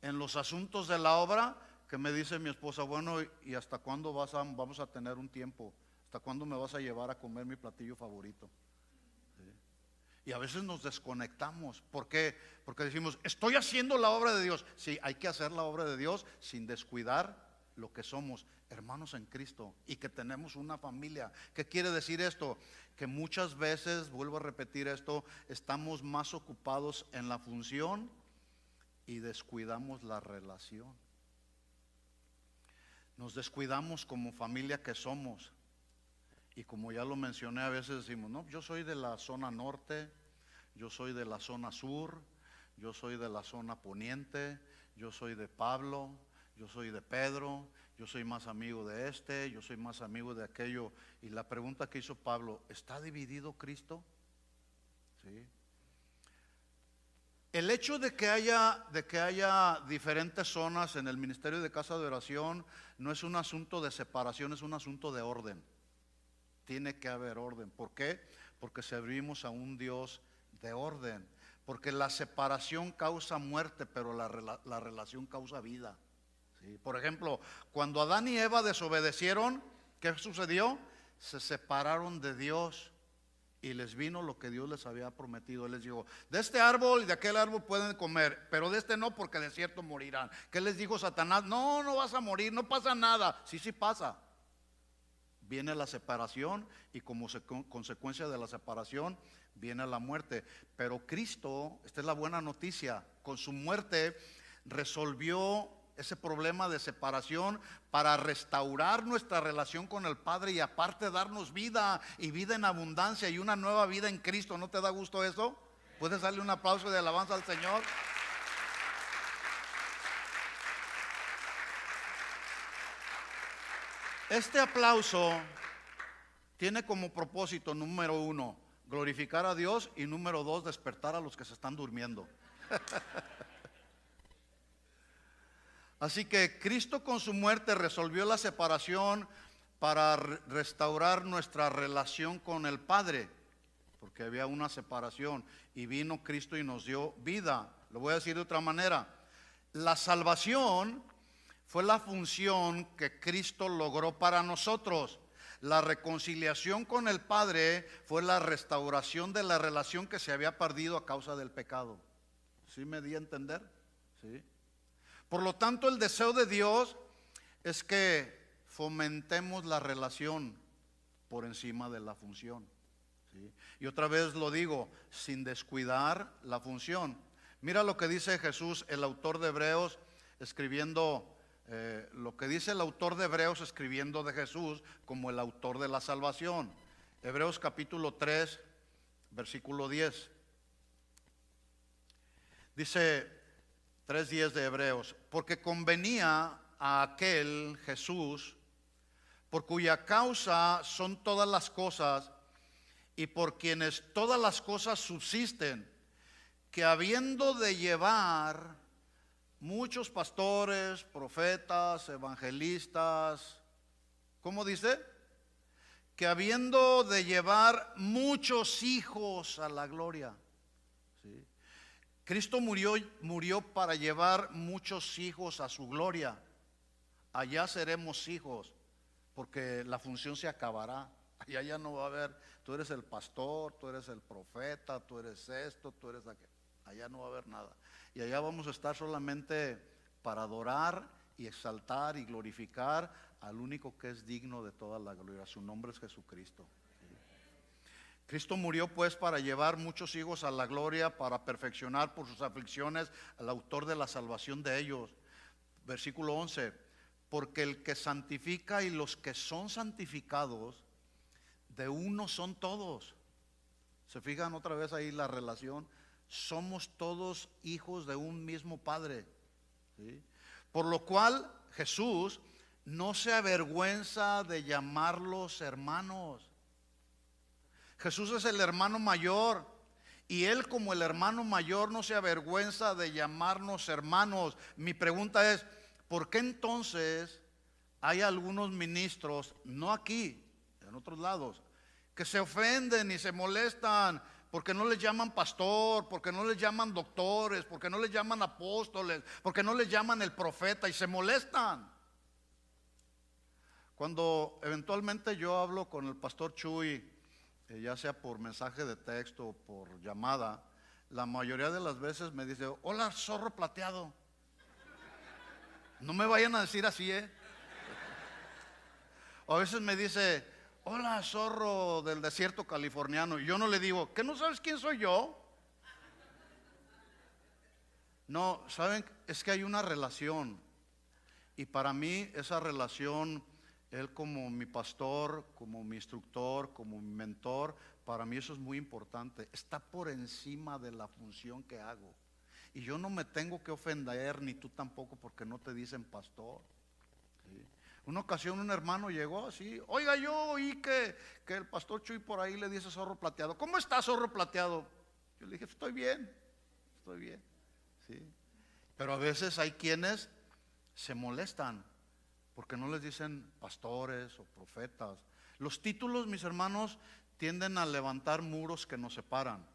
en los asuntos de la obra que me dice mi esposa, bueno, ¿y hasta cuándo vamos a tener un tiempo? ¿Hasta cuándo me vas a llevar a comer mi platillo favorito? ¿Sí? Y a veces nos desconectamos. ¿Por qué? Porque decimos, estoy haciendo la obra de Dios. Sí, hay que hacer la obra de Dios sin descuidar lo que somos, hermanos en Cristo, y que tenemos una familia. ¿Qué quiere decir esto? Que muchas veces, vuelvo a repetir esto, estamos más ocupados en la función y descuidamos la relación. Nos descuidamos como familia que somos. Y como ya lo mencioné, a veces decimos, no, yo soy de la zona norte, yo soy de la zona sur, yo soy de la zona poniente, yo soy de Pablo, yo soy de Pedro, yo soy más amigo de este, yo soy más amigo de aquello. Y la pregunta que hizo Pablo, ¿está dividido Cristo? ¿Sí? El hecho de que haya diferentes zonas en el ministerio de casa de oración no es un asunto de separación, es un asunto de orden. Tiene que haber orden. ¿Por qué? Porque servimos a un Dios de orden. Porque la separación causa muerte, pero la relación causa vida. ¿Sí? Por ejemplo, cuando Adán y Eva desobedecieron, ¿qué sucedió? Se separaron de Dios y les vino lo que Dios les había prometido. Él les dijo, de este árbol y de aquel árbol pueden comer, pero de este no, porque de cierto morirán. ¿Qué les dijo Satanás? No, no vas a morir, no pasa nada. Sí, sí pasa. Viene la separación y como consecuencia de la separación viene la muerte. Pero Cristo, esta es la buena noticia, con su muerte resolvió ese problema de separación para restaurar nuestra relación con el Padre y aparte darnos vida y vida en abundancia y una nueva vida en Cristo. ¿No te da gusto eso? ¿Puedes darle un aplauso de alabanza al Señor? Este aplauso tiene como propósito, número 1, glorificar a Dios, y número 2, despertar a los que se están durmiendo. Así que Cristo con su muerte resolvió la separación para restaurar nuestra relación con el Padre, porque había una separación y vino Cristo y nos dio vida. Lo voy a decir de otra manera. La salvación fue la función que Cristo logró para nosotros. La reconciliación con el Padre fue la restauración de la relación que se había perdido a causa del pecado. ¿Sí me di a entender? ¿Sí? Por lo tanto, el deseo de Dios es que fomentemos la relación por encima de la función. ¿Sí? Y otra vez lo digo, sin descuidar la función. Mira lo que dice Jesús, el autor de Hebreos, escribiendo lo que dice el autor de Hebreos escribiendo de Jesús como el autor de la salvación. Hebreos capítulo 3, versículo 10. Dice 3:10 de Hebreos, porque convenía a aquel Jesús, por cuya causa son todas las cosas y por quienes todas las cosas subsisten, que habiendo de llevar muchos pastores, profetas, evangelistas, ¿cómo dice? Que habiendo de llevar muchos hijos a la gloria. ¿Sí? Cristo murió para llevar muchos hijos a su gloria. Allá seremos hijos, porque la función se acabará. Allá ya no va a haber, tú eres el pastor, tú eres el profeta, tú eres esto, tú eres aquello. Allá no va a haber nada. Y allá vamos a estar solamente para adorar y exaltar y glorificar al único que es digno de toda la gloria. Su nombre es Jesucristo. Cristo murió pues para llevar muchos hijos a la gloria, para perfeccionar por sus aflicciones al autor de la salvación de ellos. Versículo 11, porque el que santifica y los que son santificados, de uno son todos. ¿Se fijan otra vez ahí la relación? Somos todos hijos de un mismo Padre, ¿sí? Por lo cual Jesús no se avergüenza de llamarlos hermanos. Jesús es el hermano mayor y Él, como el hermano mayor, no se avergüenza de llamarnos hermanos. Mi pregunta es, ¿por qué entonces hay algunos ministros, no aquí, en otros lados, que se ofenden y se molestan porque no les llaman pastor, porque no les llaman doctores, porque no les llaman apóstoles, porque no les llaman el profeta, y se molestan? Cuando eventualmente yo hablo con el pastor Chuy, ya sea por mensaje de texto o por llamada, la mayoría de las veces me dice: hola, zorro plateado. No me vayan a decir así, O a veces me dice: hola, zorro del desierto californiano. Y yo no le digo: ¿qué, no sabes quién soy yo? No, saben, es que hay una relación. Y para mí esa relación, él como mi pastor, como mi instructor, como mi mentor, para mí eso es muy importante. Está por encima de la función que hago. Y yo no me tengo que ofender, ni tú tampoco, porque no te dicen pastor, ¿sí? Una ocasión un hermano llegó así: oiga, yo oí que el pastor Chuy por ahí le dice zorro plateado. ¿Cómo está, zorro plateado? Yo le dije: estoy bien, ¿sí? Pero a veces hay quienes se molestan porque no les dicen pastores o profetas. Los títulos, mis hermanos, tienden a levantar muros que nos separan,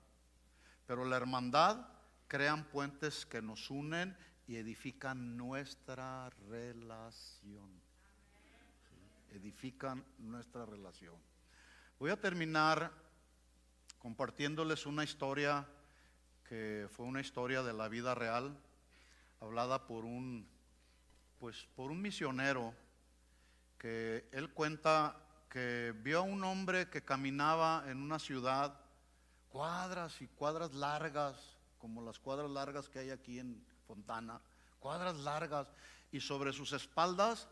pero la hermandad crean puentes que nos unen y edifican nuestra relación. ¿Sí? Edifican nuestra relación. Voy a terminar compartiéndoles una historia que fue una historia de la vida real, hablada por un misionero, que él cuenta que vio a un hombre que caminaba en una ciudad, cuadras y cuadras largas, como las cuadras largas que hay aquí en Fontana, cuadras largas, y sobre sus espaldas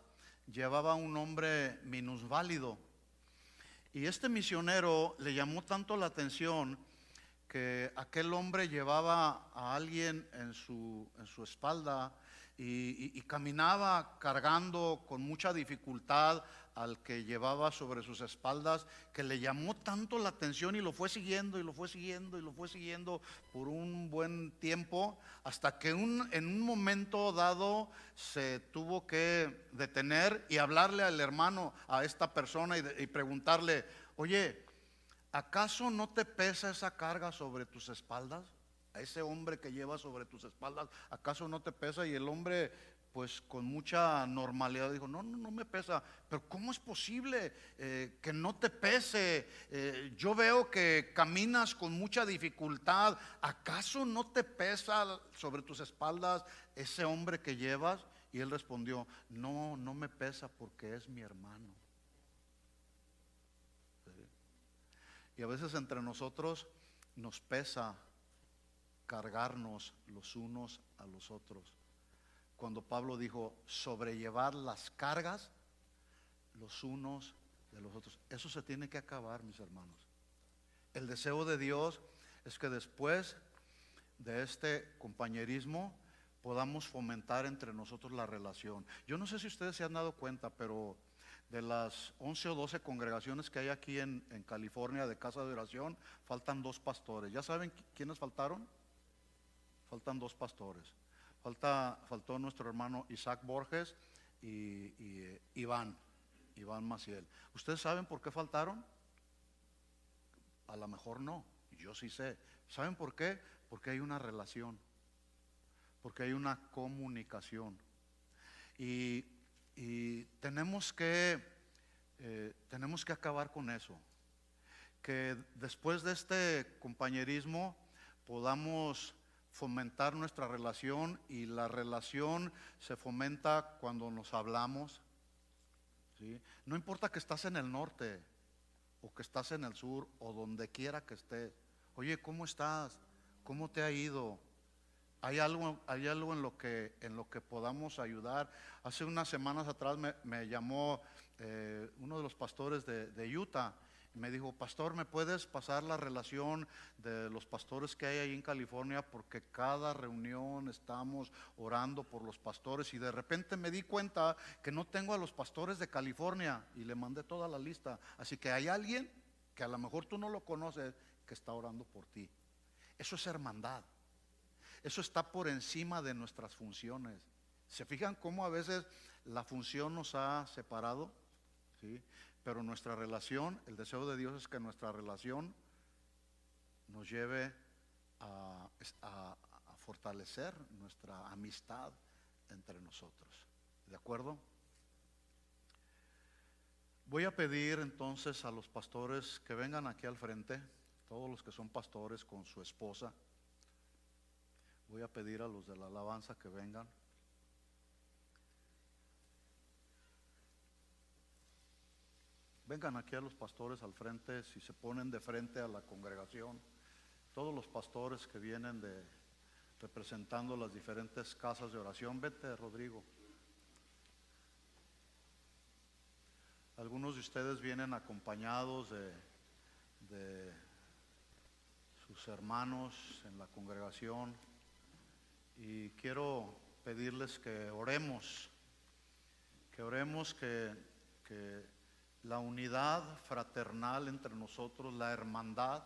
llevaba un hombre minusválido. Y este misionero le llamó tanto la atención que aquel hombre llevaba a alguien en su espalda y caminaba cargando con mucha dificultad al que llevaba sobre sus espaldas, que le llamó tanto la atención y lo fue siguiendo y lo fue siguiendo y lo fue siguiendo por un buen tiempo, hasta que en un momento dado se tuvo que detener y hablarle al hermano, a esta persona, y preguntarle: oye, ¿acaso no te pesa esa carga sobre tus espaldas? A ese hombre que lleva sobre tus espaldas, ¿acaso no te pesa? Y el hombre, pues con mucha normalidad, dijo: no me pesa. Pero ¿cómo es posible que no te pese? Yo veo que caminas con mucha dificultad. ¿Acaso no te pesa sobre tus espaldas ese hombre que llevas? Y él respondió: no me pesa, porque es mi hermano. Y a veces entre nosotros nos pesa cargarnos los unos a los otros. Cuando Pablo dijo: sobrellevar las cargas los unos de los otros. Eso se tiene que acabar, mis hermanos. El deseo de Dios es que después de este compañerismo podamos fomentar entre nosotros la relación. Yo no sé si ustedes se han dado cuenta, pero de las 11 o 12 congregaciones que hay aquí en California de casa de oración, faltan 2 pastores. ¿Ya saben quiénes faltaron? Faltan 2 pastores. Faltó nuestro hermano Isaac Borges y Iván Maciel. ¿Ustedes saben por qué faltaron? A lo mejor no, yo sí sé. ¿Saben por qué? Porque hay una relación, porque hay una comunicación. Y tenemos que acabar con eso. que después de este compañerismo podamos fomentar nuestra relación, y la relación se fomenta cuando nos hablamos, ¿sí? No importa que estás en el norte o que estás en el sur o donde quiera que estés. Oye, ¿cómo estás? ¿Cómo te ha ido? Hay algo en lo que podamos ayudar. Hace unas semanas atrás me llamó uno de los pastores de Utah. Me dijo: pastor, ¿me puedes pasar la relación de los pastores que hay ahí en California? Porque cada reunión estamos orando por los pastores, y de repente me di cuenta que no tengo a los pastores de California, y le mandé toda la lista. Así que hay alguien que a lo mejor tú no lo conoces, que está orando por ti. Eso es hermandad. Eso está por encima de nuestras funciones. ¿Se fijan cómo a veces la función nos ha separado? ¿Sí? Pero nuestra relación, el deseo de Dios es que nuestra relación nos lleve a fortalecer nuestra amistad entre nosotros. ¿De acuerdo? Voy a pedir entonces a los pastores que vengan aquí al frente, todos los que son pastores con su esposa. Voy a pedir a los de la alabanza que vengan. Vengan aquí a los pastores al frente, si se ponen de frente a la congregación. Todos los pastores que vienen representando las diferentes casas de oración. Vete, Rodrigo. Algunos de ustedes vienen acompañados de sus hermanos en la congregación, y quiero pedirles que oremos, que la unidad fraternal entre nosotros, la hermandad,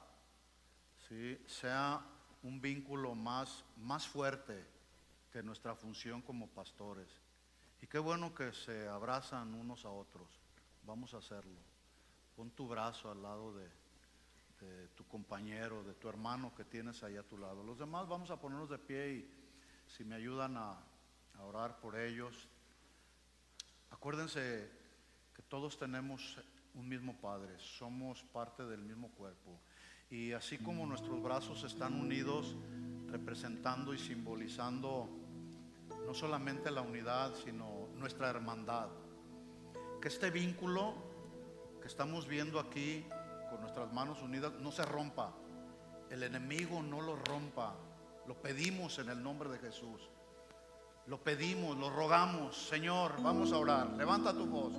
¿sí?, sea un vínculo más fuerte que nuestra función como pastores. Y qué bueno que se abrazan unos a otros. Vamos a hacerlo. Pon tu brazo al lado de tu compañero, de tu hermano que tienes ahí a tu lado. Los demás vamos a ponernos de pie, y si me ayudan a orar por ellos. Acuérdense que todos tenemos un mismo Padre, somos parte del mismo cuerpo, y así como nuestros brazos están unidos, representando y simbolizando no solamente la unidad, sino nuestra hermandad, que este vínculo que estamos viendo aquí con nuestras manos unidas no se rompa, el enemigo no lo rompa. Lo pedimos en el nombre de Jesús. Lo pedimos, lo rogamos. Señor, vamos a orar. Levanta tu voz.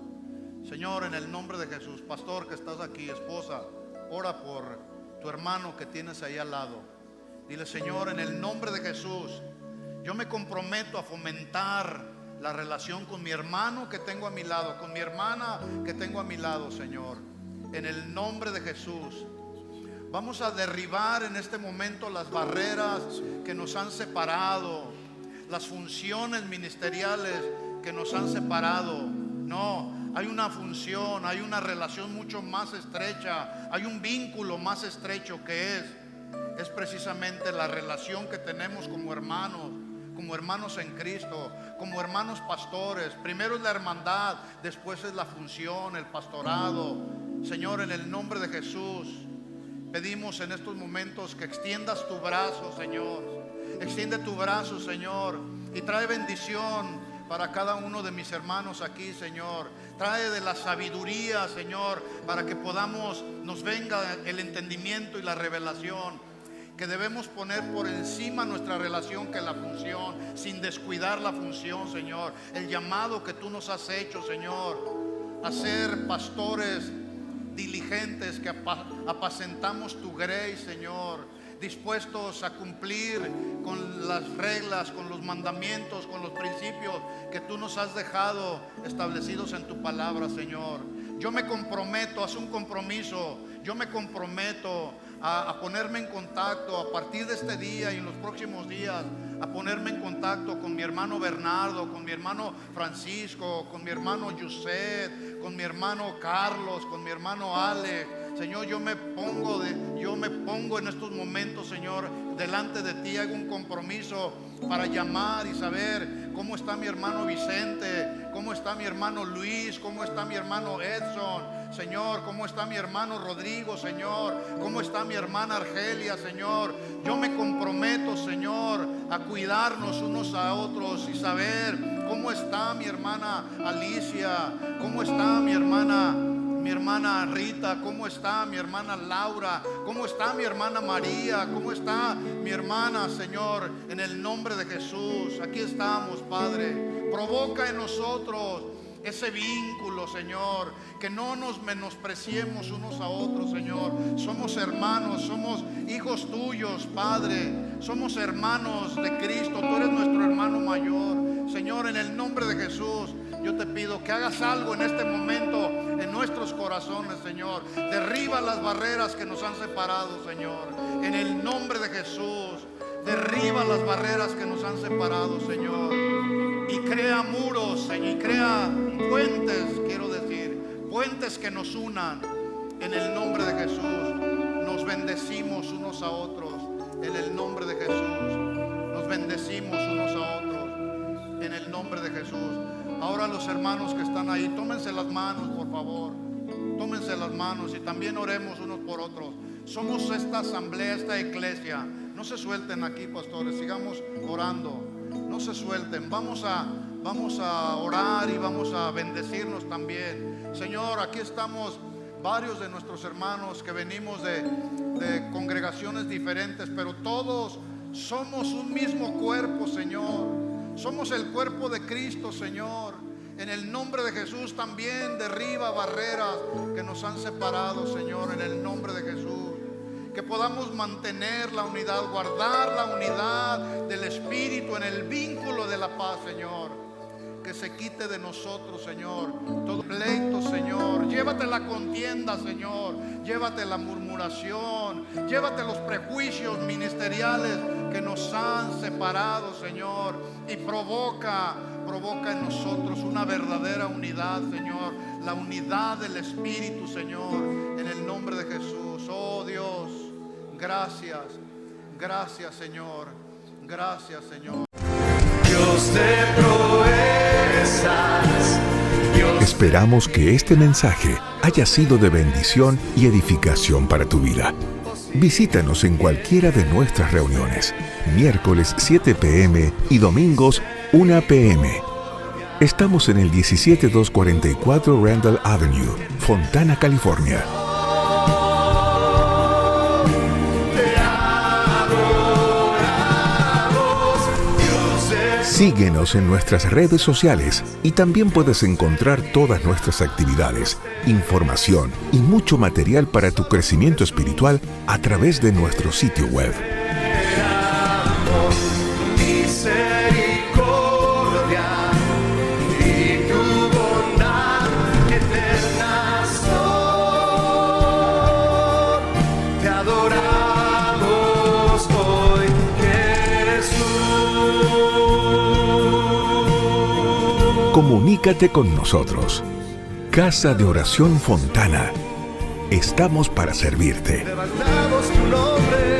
Señor, en el nombre de Jesús. Pastor que estás aquí, esposa, ora por tu hermano que tienes ahí al lado. Dile: Señor, en el nombre de Jesús, yo me comprometo a fomentar la relación con mi hermano que tengo a mi lado, con mi hermana que tengo a mi lado, Señor. En el nombre de Jesús. Vamos a derribar en este momento las barreras que nos han separado, las funciones ministeriales que nos han separado. No, hay una función, hay una relación mucho más estrecha, hay un vínculo más estrecho que es precisamente la relación que tenemos como hermanos en Cristo, como hermanos pastores. Primero es la hermandad, después es la función, el pastorado. Señor, en el nombre de Jesús, pedimos en estos momentos que extiendas tu brazo, Señor. Extiende tu brazo, Señor, y trae bendición para cada uno de mis hermanos aquí, Señor. Trae de la sabiduría, Señor, para que nos venga el entendimiento y la revelación, que debemos poner por encima nuestra relación que la función, sin descuidar la función, Señor. El llamado que tú nos has hecho, Señor, a ser pastores diligentes, que apacentamos tu grey, Señor, dispuestos a cumplir con las reglas, con los mandamientos, con los principios que tú nos has dejado establecidos en tu palabra, Señor. Yo me comprometo, haz un compromiso. Yo me comprometo a ponerme en contacto a partir de este día y en los próximos días, a ponerme en contacto con mi hermano Bernardo, con mi hermano Francisco, con mi hermano Yuset, con mi hermano Carlos, con mi hermano Alex. Señor, yo me pongo en estos momentos, Señor, delante de ti. Hago un compromiso para llamar y saber cómo está mi hermano Vicente, cómo está mi hermano Luis, cómo está mi hermano Edson. Señor, cómo está mi hermano Rodrigo, Señor, cómo está mi hermana Argelia, Señor. Yo me comprometo, Señor, a cuidarnos unos a otros y saber cómo está mi hermana Alicia, cómo está mi hermana Rita, cómo está mi hermana Laura, cómo está mi hermana María, cómo está mi hermana, Señor, en el nombre de Jesús. Aquí estamos, Padre. Provoca en nosotros ese vínculo, Señor, que no nos menospreciemos unos a otros, Señor. Somos hermanos, somos hijos tuyos, Padre. Somos hermanos de Cristo. Tú eres nuestro hermano mayor, Señor. En el nombre de Jesús, yo te pido que hagas algo en este momento en nuestros corazones, Señor. Derriba las barreras que nos han separado, Señor. En el nombre de Jesús, derriba las barreras que nos han separado, Señor. Y crea muros, Señor, y crea puentes, quiero decir, puentes que nos unan. En el nombre de Jesús, nos bendecimos unos a otros. En el nombre de Jesús, nos bendecimos unos a otros. En el nombre de Jesús. Ahora los hermanos que están ahí, tómense las manos, por favor. Tómense las manos y también oremos unos por otros. Somos esta asamblea, esta iglesia. No se suelten aquí, pastores, sigamos orando. No se suelten, vamos a orar y vamos a bendecirnos también. Señor, aquí estamos varios de nuestros hermanos que venimos de congregaciones diferentes, pero todos somos un mismo cuerpo, Señor. Somos el cuerpo de Cristo, Señor. En el nombre de Jesús también derriba barreras que nos han separado, Señor, en el nombre de Jesús. Que podamos mantener la unidad, guardar la unidad del Espíritu en el vínculo de la paz, Señor. Que se quite de nosotros, Señor, todo pleito, Señor. Llévate la contienda, Señor. Llévate la murmuración. Llévate los prejuicios ministeriales que nos han separado, Señor. Y provoca en nosotros una verdadera unidad, Señor. La unidad del Espíritu, Señor. En el nombre de Jesús. Oh Dios, gracias. Gracias, Señor. Gracias, Señor. Dios de proezas. Esperamos que este mensaje haya sido de bendición y edificación para tu vida. Visítanos en cualquiera de nuestras reuniones, miércoles 7 p.m. y domingos 1 p.m. Estamos en el 17244 Randall Avenue, Fontana, California. Síguenos en nuestras redes sociales y también puedes encontrar todas nuestras actividades, información y mucho material para tu crecimiento espiritual a través de nuestro sitio web. Comunícate con nosotros. Casa de Oración Fontana. Estamos para servirte. Levantamos tu nombre.